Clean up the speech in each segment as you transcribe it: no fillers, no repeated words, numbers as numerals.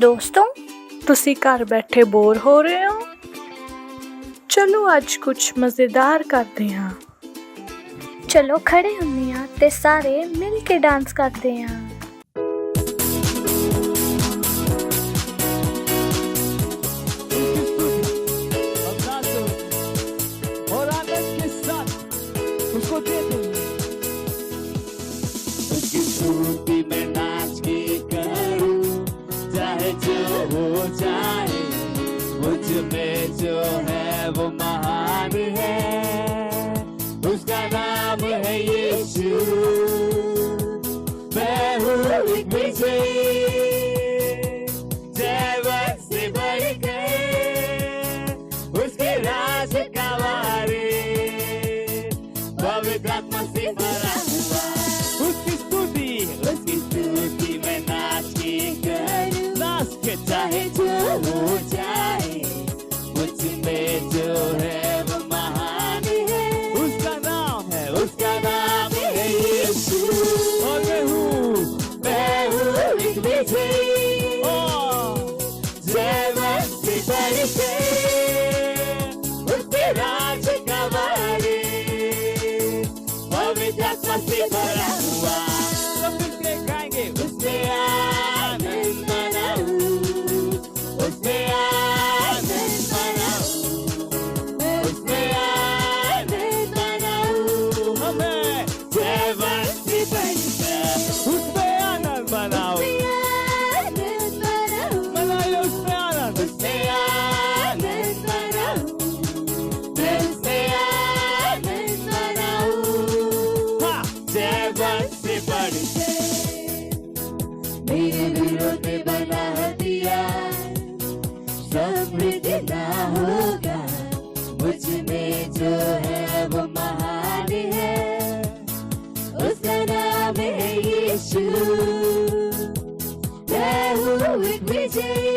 ਦੋਸਤੋ, ਤੁਸੀਂ ਘਰ ਬੈਠੇ ਬੋਰ ਹੋ ਰਹੇ ਹੋ? ਚਲੋ ਅੱਜ ਕੁਝ ਮਜ਼ੇਦਾਰ ਕਰਦੇ ਹਾਂ। ਚਲੋ ਖੜੇ ਹੁੰਦੇ ਹਾਂ ਤੇ ਸਾਰੇ ਮਿਲ ਕੇ ਡਾਂਸ ਕਰਦੇ ਹਾਂ। और आनंद के साथ उसको दे दो। उसकी स्तुति में नाच के करूं, चाहे जो हो जाए, मुझ में जो है वो महान है। उसका नाम है यीशु, मैं हूँ एक विजयी, जय से बढ़ के उसके राज का वारिस, पवित्र आत्मा से भरा हुआ। उसकी स्तुति में नाच के करूं, नाच के चाहे जो हो जाए, मुझ में जो है वो महान है। उसका नाम है यीशु, और मैं हूँ एक विजयी, जय से बढ़ के उसके राज का वारिस, पवित्र आत्मा से भरा हुआ। सब मिलके गाएंगे, उसमें आनंद मनाऊं, उसमें आनंद मनाऊं, उसमें आनंद मनाऊं। हमें जय से बढ़ के उसमें आनंद मनाऊं, मनाइए उसमें आनंद, उसमें आनंद मनाऊं, मैं उसमें आनंद मनाऊं। हाँ, जय से बढ़ के मेरे विरोध में बना हथियार समृद्ध ना होगा। मुझ में जो है वो महान है, उसका नाम है यीशु, मैं हूँ एक विजयी,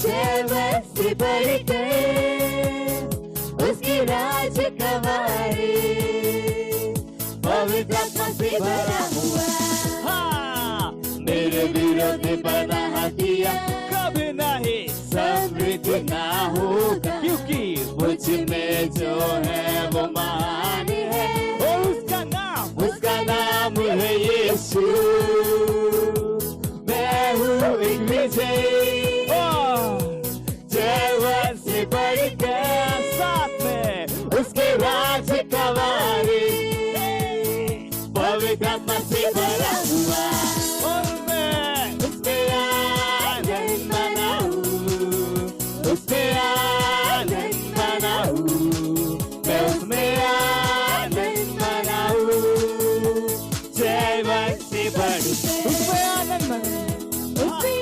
जय से बढ़ के उसके राज का वारिस, पवित्र आत्मा से भरा हुआ। हाँ, मेरे विरोध बना हथियार कभी नहीं समृद्ध ना होगा, क्योंकि मुझ में जो है वो महान है, और उसका नाम है यीशु, मैं हूँ एक विजयी, जय से बढ़ के साथ में उसके राज का वारिस, पवित्र आत्मा से भरा हुआ। और मैं उसमें आनंद मनाऊं, उसमें आनंद मनाऊं, मैं उसमें आनंद मनाऊं, जय से बढ़ के उसमें आनंद मनाऊं, उसमें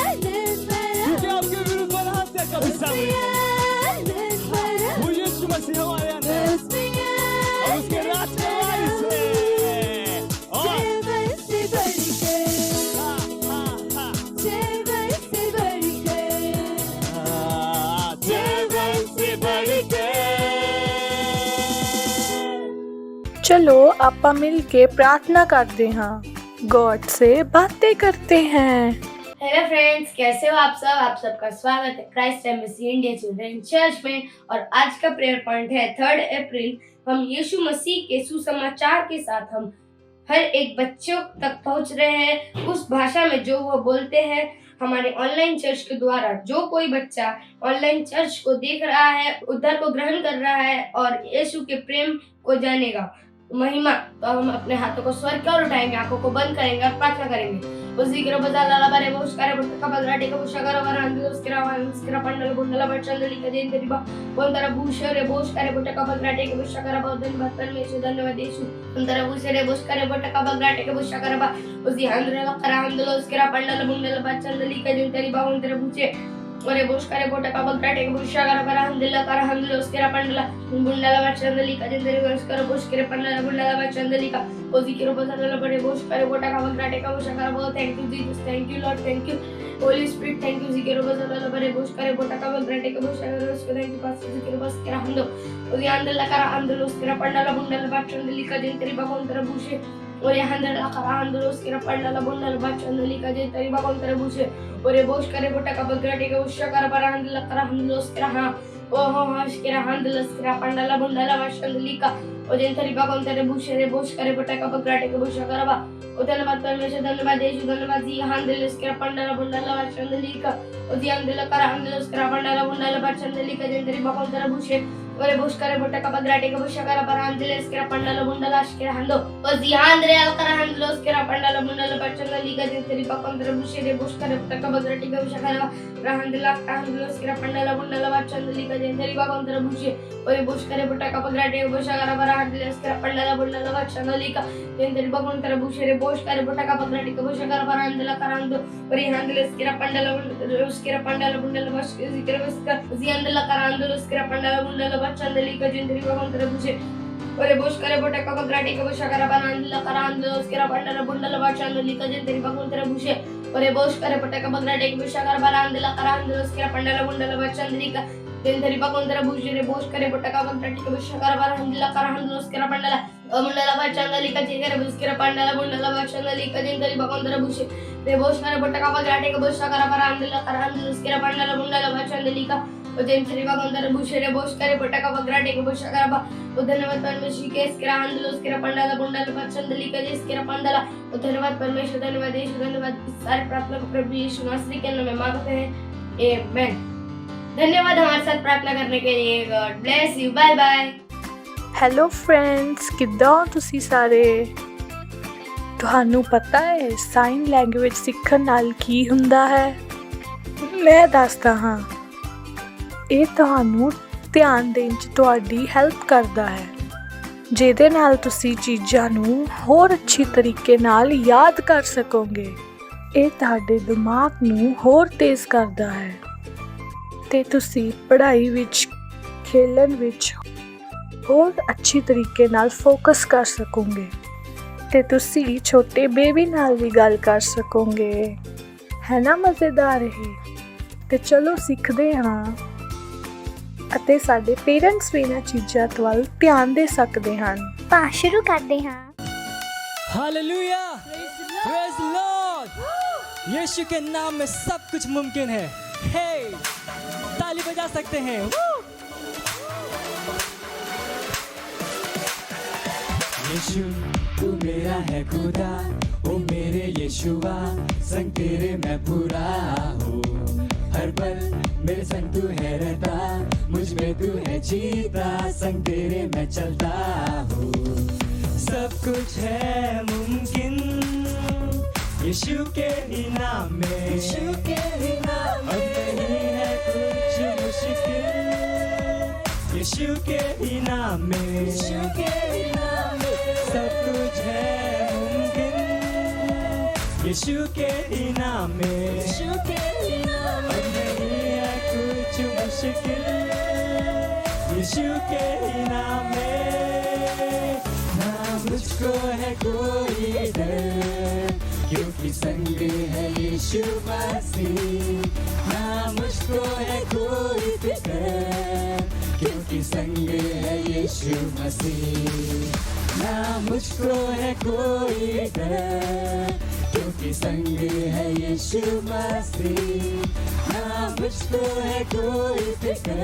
आनंद मनाऊं, क्योंकि आपके विरुद्ध बना हत्या कभी सामने वो यीशु मसीह हमारे अंदर, और उसके राज का वारिस है। चलो ਆਪਾਂ मिल के प्रार्थना करते हाँ, गॉड से बातें करते हैं। हेलो फ्रेंड्स, कैसे हो आप सब? आप सबका स्वागत है Christ embassy India children church में। और आज का प्रेयर पॉइंट है 3 अप्रैल। हम यीशु मसीह के सुसमाचार के साथ हम हर एक बच्चों तक पहुंच रहे हैं, उस भाषा में जो वो बोलते हैं। हमारे ऑनलाइन चर्च के द्वारा जो कोई बच्चा ऑनलाइन चर्च को देख रहा है, उद्धार को ग्रहण कर रहा है और यीशु के प्रेम को जानेगा, महिमा, तो हम अपने हाथों को स्वर्ग की ओर उठाएंगे, आंखों को बंद करेंगे और प्रार्थना करेंगे। उसी के बजा लाला बारे वो उसका रे का बगराटे का बुशा वर अंदर उसके पंडल बुंडला बचंदली का जैन तेरी बा कौन तरह भूषे रे बोश करे बोटा का बगराटे के बुशा करा बहुत दिन बर्तन में से धन्यवाद यीशु कौन तरह भूषे रे बोश करे बोटा का बगराटे के बुशा करा बा उसी हंद्र करा हंदलो उसके पंडल बुंडला बचंदली का जैन तेरी बा कौन तरह भूषे और बोश करे बोटा का बगराटे के बुशा करा हंदलो उसके पंडला बुंडला बचंदली का जैन तेरी बा उसके बोश करे पंडला बुंडला बचंदली का उसी के बजा बड़े बोश करे बोटा का बगराटे का बुशा करा बहुत thank you Jesus, thank you Lord, thank you Holy Spirit, thank you जिकेरो बजा बड़े बोश करे बोटा का बगराटे का बुशा करा उसको थैंक यू पास जिकेरो बस करा हंदो उसी हंदला करा हंदलो उसके पंडला बुंडला बचंदली का जैन तेरी बा कौन तरह भूषे Ore handala karandolo skira pandala bundala bachandali ka je tari bakon tare bushe. Ore bosh kare bota ka bagrate ka usha kara parandala karandolo skira ha. Oh ha skira handala skira pandala bundala bachandali ka. Ojen tari bakon tare bushe re bosh kare bota ka bagrate ka usha kara ba. धन्यवाद परमेश्वर धन्यवाद यीशु धन्यवाद जी हांदले स्क्रा पंडाला बुंडाला वाचंदली का ओदी अंदला करा अंदला स्क्रा पंडाला बुंडाला वाचंदली का जंतरी बकन तरह bushy ओरे बुश करे बोटा का बगराटे का बुशा करा पर अंदले स्क्रा पंडाला बुंडाला स्क्रा हंदो ओदी हांदरे करा हंदलो स्क्रा पंडाला बुंडाला वाचंदली का जंतरी बकन तरह बुशे रे बुश करे बोटा का बगराटे का बुशा करा हंदला हंदलो स्क्रा पंडाला बुंडाला वाचंदली का जंतरी बकन तरह बुशे ओरे बुश करे बोटा का बगराटे का बुशा करा पर हंदले स्क्रा पंडाला बुंडाला वाचंदली का जंतरी बकन तरह बुशे रे bosh kare bota ka bagrati ka busha kara parandala karando ori handle skira pandala bundala bash zikra baska zi andala karando skira pandala bundala bachandali ka jindri bagon tara bushe ori bosh kare bota ka bagrati ka busha kara parandala karando skira pandala bundala bachandali ka jindri bagon tara bushe ori bosh kare bota ka bagrati ka busha kara parandala karando skira pandala bundala bachandali ka jindri bagon tara bushe re bosh kare bota ka bagrati ka busha kara parandala karando skira pandala बुंडाला बच्चंदली का जिगर बुस्किरा पंडाला बुंडाला बच्चंदली का जिंदरी बकंदरा bushy रे बोश करे बट्टा का बगराटे का बुशा करा पर अंदला करांदल बुस्किरा पंडाला बुंडाला बच्चंदली का ओ जिंदरी बकंदरा बुशे रे बोश करे बट्टा का बगराटे का बुशा करा बा ओ धन्यवाद परमेश्वर के स्किरा अंदल बुस्किरा पंडाला बुंडाला बच्चंदली का जिस्किरा पंडाला ओ धन्यवाद परमेश्वर धन्यवाद यीशु धन्यवाद सारे प्रार्थना को प्रभु यीशु मसीह के नाम में मांगते हैं आमेन। धन्यवाद हमारे साथ प्रार्थना करने के लिए। God bless you. Bye bye. Hello friends, ਕਿੱਦਾਂ ਹੋ ਤੁਸੀਂ ਸਾਰੇ? ਤੁਹਾਨੂੰ ਪਤਾ ਹੈ ਸਾਈਨ ਲੈਂਗੁਏਜ ਸਿੱਖਣ ਨਾਲ ਕੀ ਹੁੰਦਾ ਹੈ? ਮੈਂ ਦੱਸਦਾ ਹਾਂ। ਇਹ ਤੁਹਾਨੂੰ ਧਿਆਨ ਦੇਣ 'ਚ ਤੁਹਾਡੀ ਹੈਲਪ ਕਰਦਾ ਹੈ, ਜਿਹਦੇ ਨਾਲ ਤੁਸੀਂ ਚੀਜ਼ਾਂ ਨੂੰ ਹੋਰ ਅੱਛੀ ਤਰੀਕੇ ਨਾਲ ਯਾਦ ਕਰ ਸਕੋਗੇ। ਇਹ ਤੁਹਾਡੇ ਦਿਮਾਗ ਨੂੰ ਹੋਰ ਤੇਜ਼ ਕਰਦਾ ਹੈ ਅਤੇ ਤੁਸੀਂ ਪੜ੍ਹਾਈ ਵਿੱਚ, ਖੇਲਣ ਵਿੱਚ ਹੋਰ ਅੱਛੀ ਤਰੀਕੇ ਨਾਲ ਫੋਕਸ ਕਰ ਸਕੋਗੇ ਅਤੇ ਤੁਸੀਂ ਛੋਟੇ ਬੇਬੀ ਨਾਲ ਵੀ ਗੱਲ ਕਰ ਸਕੋਗੇ। ਹੈ ਨਾ ਮਜ਼ੇਦਾਰ ਇਹ? ਅਤੇ ਚਲੋ ਸਿੱਖਦੇ ਹਾਂ ਅਤੇ ਸਾਡੇ ਪੇਰੈਂਟਸ ਵੀ ਇਹਨਾਂ ਚੀਜ਼ਾਂ ਵੱਲ ਧਿਆਨ ਦੇ ਸਕਦੇ ਹਨ। ਤਾਂ ਸ਼ੁਰੂ ਕਰਦੇ ਹਾਂ। Hallelujah, praise the Lord. यीशु के नाम में सब कुछ मुमकिन है। हे, ताली बजा सकते हैं। यीशु तू मेरा है खुदा, ओ मेरे यीशुआ, संग तेरे मैं पूरा हूँ। हर पल मेरे संग तू है रहता, मुझ में तू है जीता, संग तेरे मैं चलता हूँ। सब कुछ है मुमकिन यीशु के ही नाम में, यीशु के ही नाम में। अब नहीं है कुछ मुश्किल यीशु के ही नाम में, यीशु के ही नाम में। सब कुछ है मुमकिन यीशु के ही नाम में, यीशु के ही नाम में। अब नहीं है कुछ मुश्किल यीशु के ही नाम में। ना मुझको है कोई डर, क्योंकि संग है यीशु मसीह। ना मुझको है कोई फिक्र, क्योंकि संग है यीशु मसीह। ना मुझको है कोई डर, क्योंकि संग है यीशु मसीह। ना मुझको है कोई फिक्र,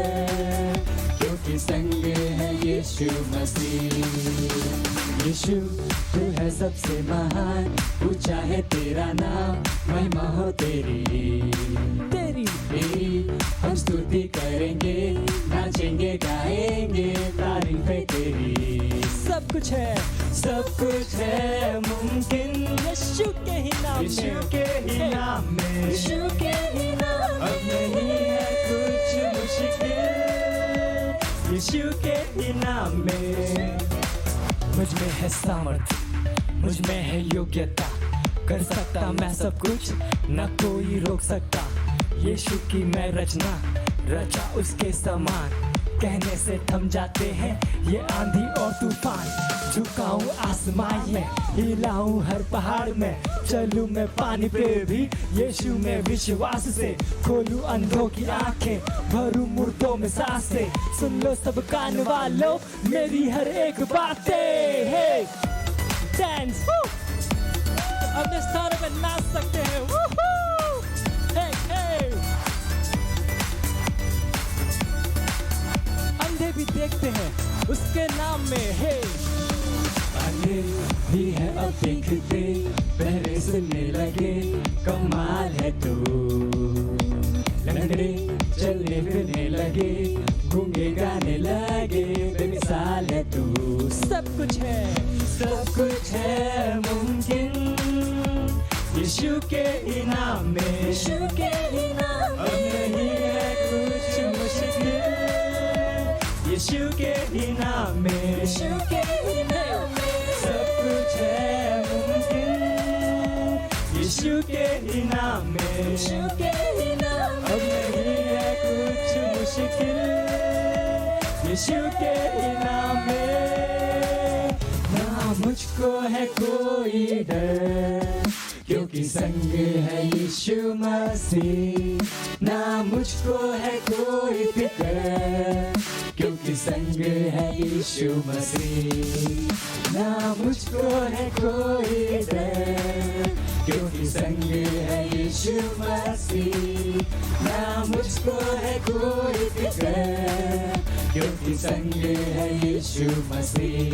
क्योंकि संग है यीशु मसीह। यीशु तू है सबसे महान, ऊंचा है तेरा नाम, महिमा हो तेरी हम स्तुति करेंगे, नाचेंगे गाएंगे, तारीफें तेरी। सब कुछ है मुमकिन यीशु के ही नाम में, यीशु के ही नाम में, यीशु के ही नाम में। अब नहीं है कुछ मुश्किल यीशु के ही नाम में। मुझ में है सामर्थ्य, मुझ में है योग्यता, कर सकता मैं सब कुछ, न कोई रोक सकता। यीशु की मैं रचना, रचा उसके समान, कहने से थम जाते हैं ये आंधी और तूफान। झुकाऊं आसमान में, हिलाऊं हर पहाड़ में, चलूं मैं पानी पे भी यीशु में विश्वास से। खोलूं अंधों की आंखें, भरूं मुर्दों में सांसें, सुन लो सब कान वालों मेरी हर एक बातें। हे डांस देखते हैं उसके नाम में है। आगे भी है अब देखते, पहरे सुनने लगे, कमाल है तू। लंगड़े चलने फिरने लगे, गूंगे गाने लगे, बेमिसाल है तू। सब कुछ है मुमकिन यीशु के इनाम में। यीशु के इनाम में अब नहीं है कुछ मुश्किल, यीशु के इनाम में। यीशु के इनाम में सब कुछ है मुमकिन, यीशु के इनाम में। यीशु के इनाम में अब नहीं है कुछ मुश्किल, यीशु के इनाम में। ना मुझको है कोई डर, क्योंकि संग है यीशु मसीह। ना मुझको है कोई फिक्र, क्योंकि संग है यीशु मसीह। ना मुझको है कोई डर, क्योंकि संग है यीशु मसीह। ना मुझको है कोई फिक्र, क्योंकि संग है यीशु मसीह।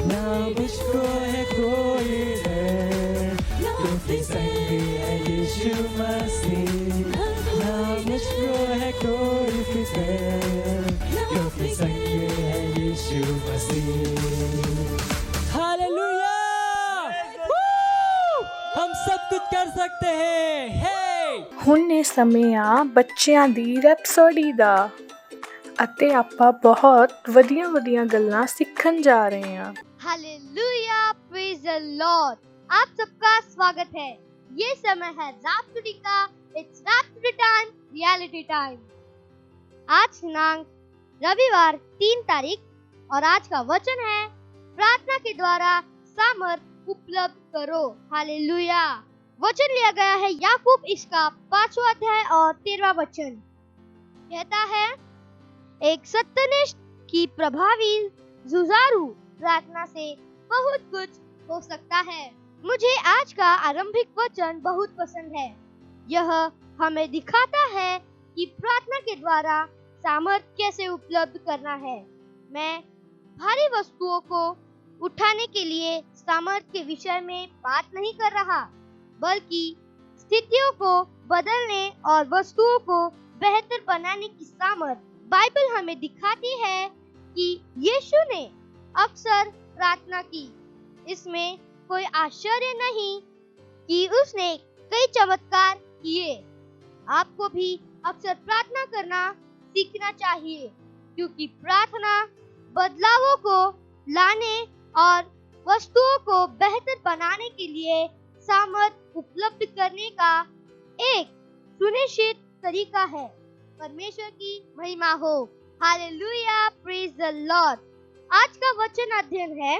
ना मुझको है कोई डर, क्योंकि संग है यीशु मसीह। ना मुझको है कोई फिक्र, क्योंकि संग है यीशु मसीह। हालेलुया। हम सब कुछ कर सकते हैं। हे ਹੁਣ ਇਹ ਸਮੇਂ ਆ ਬੱਚਿਆਂ ਦੀ ਰੈਪਸੋਡੀ ਦਾ ਅਤੇ ਆਪਾਂ ਬਹੁਤ ਵਧੀਆ ਗੱਲਾਂ ਸਿੱਖਣ ਜਾ ਰਹੇ ਹਾਂ। Hallelujah, praise the Lord. आप सबका स्वागत है। ये समय है रैप्सोडी का। It's rhapsody time, reality time. आज दिनांक रविवार 3 तारीख और आज का वचन है प्रार्थना के द्वारा सामर्थ उपलब्ध करो। हालेलुया। वचन लिया गया है याकूब इसका 5वां अध्याय और 13वां वचन। कहता है, एक सत्यनिष्ठ की प्रभावी जुझारू प्रार्थना से बहुत कुछ हो सकता है। मुझे आज का आरंभिक वचन बहुत पसंद है। यह हमें दिखाता है कि प्रार्थना के द्वारा सामर्थ कैसे उपलब्ध करना है। मैं भारी वस्तुओं को उठाने के लिए सामर्थ के विषय में बात नहीं कर रहा, बल्कि स्थितियों को बदलने और वस्तुओं को बेहतर बनाने की सामर्थ। बाइबल हमें दिखाती है कि यीशु ने अक्सर प्रार्थना की। इसमें कोई आश्चर्य नहीं कि उसने कई चमत्कार किए। आपको भी अक्सर प्रार्थना करना सीखना चाहिए, क्योंकि प्रार्थना बदलावों को लाने और वस्तुओं को बेहतर बनाने के लिए सामर्थ उपलब्ध करने का एक सुनिश्चित तरीका है। परमेश्वर की महिमा हो। Hallelujah, praise the Lord. आज का वचन अध्ययन है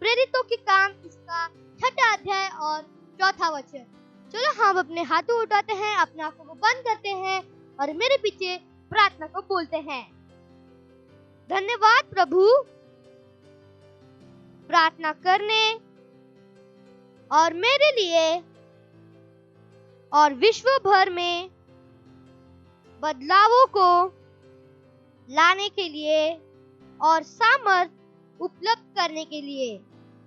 प्रेरितों के काम इसका 6वां अध्याय और 4वां वचन। चलो हम अपने हाथों उठाते हैं, अपने आंखों को बंद करते हैं और मेरे पीछे प्रार्थना को बोलते हैं। धन्यवाद प्रभु, प्रार्थना करने और मेरे लिए और विश्व भर में बदलावों को लाने के लिए और सामर्थ उपलब्ध करने के लिए,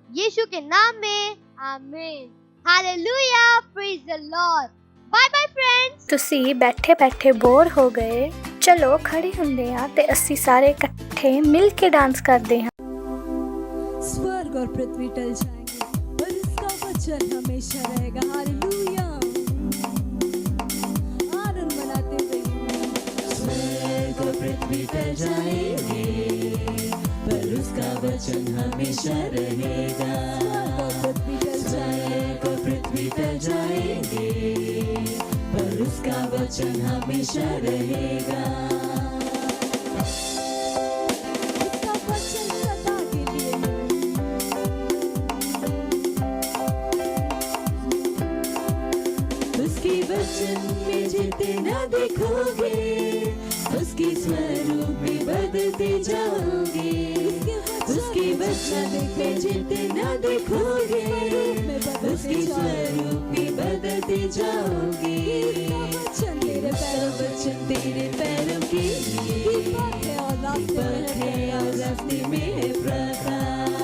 यीशु के नाम में आमीन। Hallelujah, praise the Lord. Bye bye friends. ਤੁਸੀਂ ਬੈਠੇ ਬੋਰ ਹੋ ਗਏ? ਚਲੋ ਖੜੇ ਹੁੰਦੇ ਆ ਤੇ ਅਸੀਂ ਸਾਰੇ ਇਕੱਠੇ ਮਿਲ ਕੇ ਡਾਂਸ ਕਰਦੇ ਹਾਂ। स्वर्ग और पृथ्वी टल जाएंगे पर इसका वचन हमेशा रहेगा। हालेलुया। आनंद मनाते हुए। स्वर्ग और पृथ्वी टल जाएंगे पर उसका वचन हमेशा रहेगा। स्वर्ग और पृथ्वी टल जाएंगे पर उसका वचन हमेशा रहेगा। इसका वचन सदा के लिए। उसकी वचन में जितना देखोगे, उसकी स्वरूप में बदलते जाओगे। उसकी वचन में जितना देखोगे, उसकी स्वरूप में बदलते जाओगे। इसका वचन तेरे पैरों वचन तेरे पैरों के लिए दीपक है और दीपक है और रास्ते में है प्रकाश,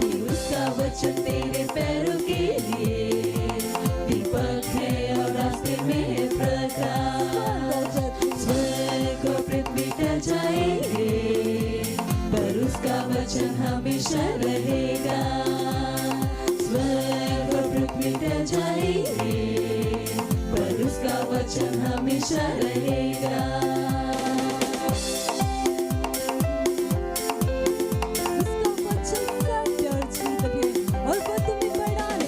कि उसका वचन तेरे पैरों के लिए दीपक है और रास्ते में है प्रकाश। स्वर्ग और पृथ्वी टल जाएंगे पर उसका वचन हमेशा रहेगा। स्वर्ग और पृथ्वी टल जाएंगे पर उसका वचन हमेशा रहेगा।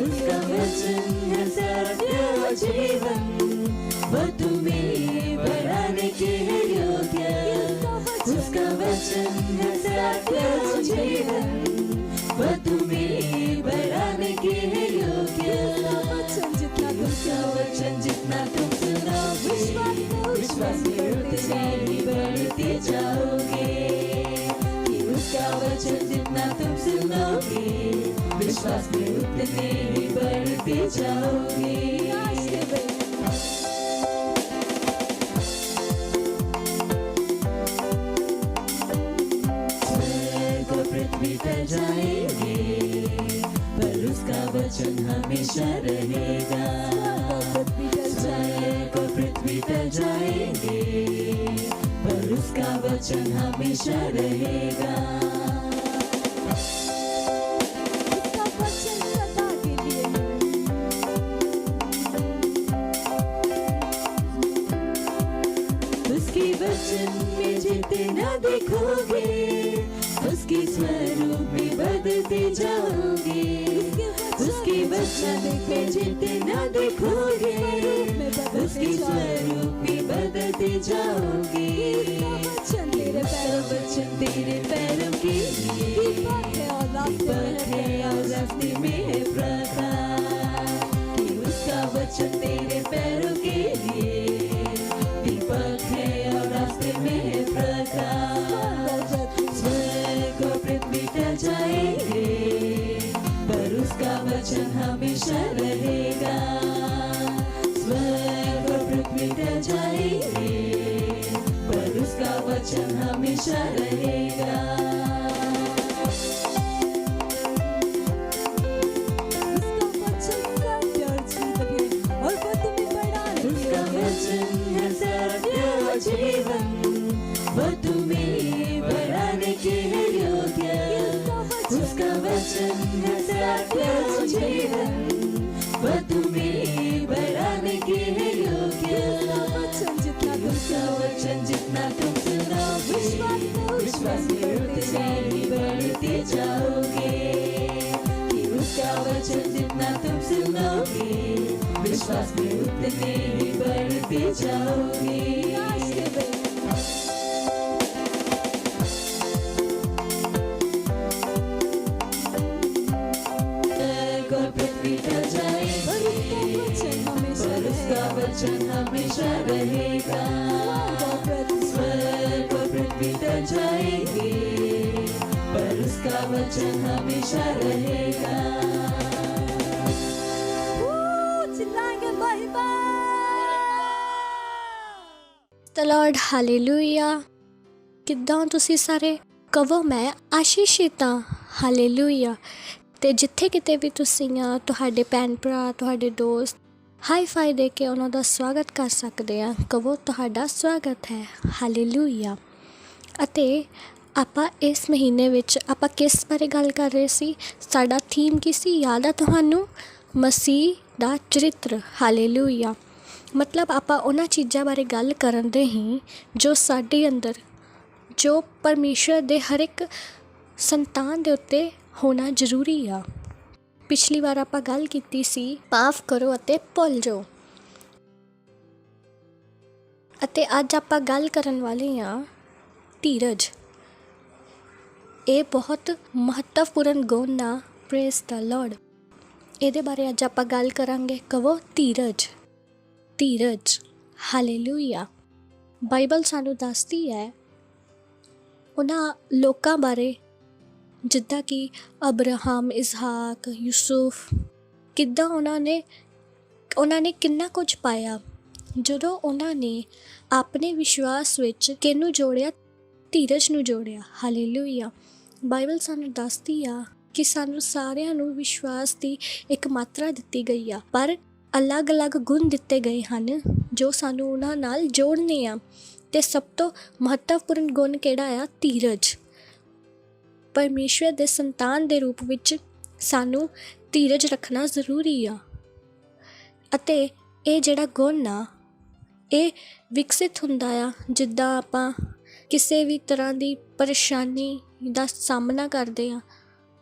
उसका वचन है सत्य और जीवन, वो तुम्हें बढ़ाने के है योग्य। उसका वचन है सत्य और जीवन, वो तुम्हें बढ़ाने के है योग्य। उसका वचन जितना तुम सुनोगे विश्वास में उतने ही बढ़ते जाओगे। कि उसका वचन जितना तुम सुनोगे विश्वास में उतने ही बढ़ते जाओगे। स्वर्ग और पृथ्वी टल जाएंगे पर उसका वचन हमेशा रहेगा। स्वर्ग और पृथ्वी टल जाएंगे पर उसका वचन हमेशा रहेगा। उसके वचन में जितना देखोगे उसके स्वरूप में बदलते जाओगे। उसके वचन में जितना देखोगे उसके स्वरूप में बदलते जाओगे। वचन तेरे पैरों के लिए दीपक है और रास्ते में है प्रकाश, कि उसका वचन तेरे पैरों के लिए दीपक है और रास्ते में है प्रकाश। स्वर्ग और पृथ्वी टल जाएंगे पर उसका वचन हमेशा रहेगा। स्वर्ग और पृथ्वी टल जाएंगे पर उसका वचन हमेशा रहेगा। उसका वचन है सत्य और जीवन, वो तुम्हें बढ़ाने के है योग्य। उसका वचन है सत्य और जीवन, वो तुम्हें बढ़ाने के है योग्य। उसका वचन जितना तुम सुनोगे विश्वास में उतने ही बढ़ते जाओगे। कि उसका वचन जितना तुम सुनोगे विश्वास में उतने ही बढ़ते जाओगे। और पृथ्वी टल जाएंगे पर उसका वचन हमेशा रहेगा। स्वर्ग और पृथ्वी टल जाएंगे पर उसका वचन हमेशा रहेगा। The Lord hallelujah. ਕਿੱਦਾਂ ਤੁਸੀਂ ਸਾਰੇ? ਕਹੋ ਮੈਂ ਆਸ਼ੀਸ਼ਿਤ ਹਾਂ। ਹਾਲੇਲੂਇਆ। ਤੇ ਜਿੱਥੇ ਕਿਤੇ ਵੀ ਤੁਸੀਂ ਆ ਤੁਹਾਡੇ ਭੈਣ ਭਰਾ ਤੁਹਾਡੇ ਦੋਸਤ ਹਾਈ ਫਾਈ ਦੇ ਕੇ ਉਹਨਾਂ ਦਾ ਸਵਾਗਤ ਕਰ ਸਕਦੇ ਆ। ਕਹੋ ਤੁਹਾਡਾ ਸਵਾਗਤ ਹੈ। ਹਾਲੇਲੂਇਆ। ਅਤੇ ਆਪਾਂ ਇਸ ਮਹੀਨੇ ਵਿੱਚ ਆਪਾਂ ਕਿਸ ਬਾਰੇ ਗੱਲ ਕਰ ਰਹੇ ਸੀ? ਸਾਡਾ ਥੀਮ ਕੀ ਸੀ? ਯਾਦ ਆ ਤੁਹਾਨੂੰ? ਮਸੀਹ ਦਾ ਚਰਿੱਤਰ। ਹਾਲੇਲੂਇਆ। ਮਤਲਬ ਆਪਾਂ ਉਹਨਾਂ ਚੀਜ਼ਾਂ ਬਾਰੇ ਗੱਲ ਕਰਨ ਦੇ ਹੀ ਜੋ ਸਾਡੇ ਅੰਦਰ ਜੋ ਪਰਮੇਸ਼ਰ ਦੇ ਹਰ ਇੱਕ ਸੰਤਾਨ ਦੇ ਉੱਤੇ ਹੋਣਾ ਜ਼ਰੂਰੀ ਆ। ਪਿਛਲੀ ਵਾਰ ਆਪਾਂ ਗੱਲ ਕੀਤੀ ਸੀ ਮਾਫ਼ ਕਰੋ ਅਤੇ ਭੁੱਲ ਜਾਓ। ਅਤੇ ਅੱਜ ਆਪਾਂ ਗੱਲ ਕਰਨ ਵਾਲੇ ਹਾਂ ਧੀਰਜ। ਇਹ ਬਹੁਤ ਮਹੱਤਵਪੂਰਨ ਗੁਣ ਆ। Praise the Lord. ਇਹਦੇ ਬਾਰੇ ਅੱਜ ਆਪਾਂ ਗੱਲ ਕਰਾਂਗੇ। ਕਹੋ ਧੀਰਜ। ਧੀਰਜ। ਹਾਲੇਲੂਇਆ। ਬਾਈਬਲ ਸਾਨੂੰ ਦੱਸਦੀ ਹੈ ਉਹਨਾਂ ਲੋਕਾਂ ਬਾਰੇ ਜਿੱਦਾਂ ਕਿ ਅਬਰਾਹਮ, ਇਸਹਾਕ, ਯੂਸੁਫ, ਕਿੱਦਾਂ ਉਹਨਾਂ ਨੇ ਕਿੰਨਾ ਕੁਝ ਪਾਇਆ ਜਦੋਂ ਉਹਨਾਂ ਨੇ ਆਪਣੇ ਵਿਸ਼ਵਾਸ ਵਿੱਚ ਕਿਹਨੂੰ ਜੋੜਿਆ? ਧੀਰਜ ਨੂੰ ਜੋੜਿਆ। ਹਾਲੇਲੂਇਆ। ਬਾਈਬਲ ਸਾਨੂੰ ਦੱਸਦੀ ਆ ਕਿ ਸਾਨੂੰ ਸਾਰਿਆਂ ਨੂੰ ਵਿਸ਼ਵਾਸ ਦੀ ਇੱਕ ਮਾਤਰਾ ਦਿੱਤੀ ਗਈ ਆ, ਪਰ ਅਲੱਗ-ਅਲੱਗ ਗੁਣ ਦਿੱਤੇ ਗਏ ਹਨ ਜੋ ਸਾਨੂੰ ਉਹਨਾਂ ਨਾਲ ਜੋੜਨੇ ਆ। ਅਤੇ ਸਭ ਤੋਂ ਮਹੱਤਵਪੂਰਨ ਗੁਣ ਕਿਹੜਾ ਆ? ਧੀਰਜ। ਪਰਮੇਸ਼ਵਰ ਦੇ ਸੰਤਾਨ ਦੇ ਰੂਪ ਵਿੱਚ ਸਾਨੂੰ ਧੀਰਜ ਰੱਖਣਾ ਜ਼ਰੂਰੀ ਆ, ਅਤੇ ਇਹ ਜਿਹੜਾ ਗੁਣ ਆ ਇਹ ਵਿਕਸਿਤ ਹੁੰਦਾ ਆ ਜਿੱਦਾਂ ਆਪਾਂ ਕਿਸੇ ਵੀ ਤਰ੍ਹਾਂ ਦੀ ਪਰੇਸ਼ਾਨੀ ਦਾ ਸਾਹਮਣਾ ਕਰਦੇ ਹਾਂ,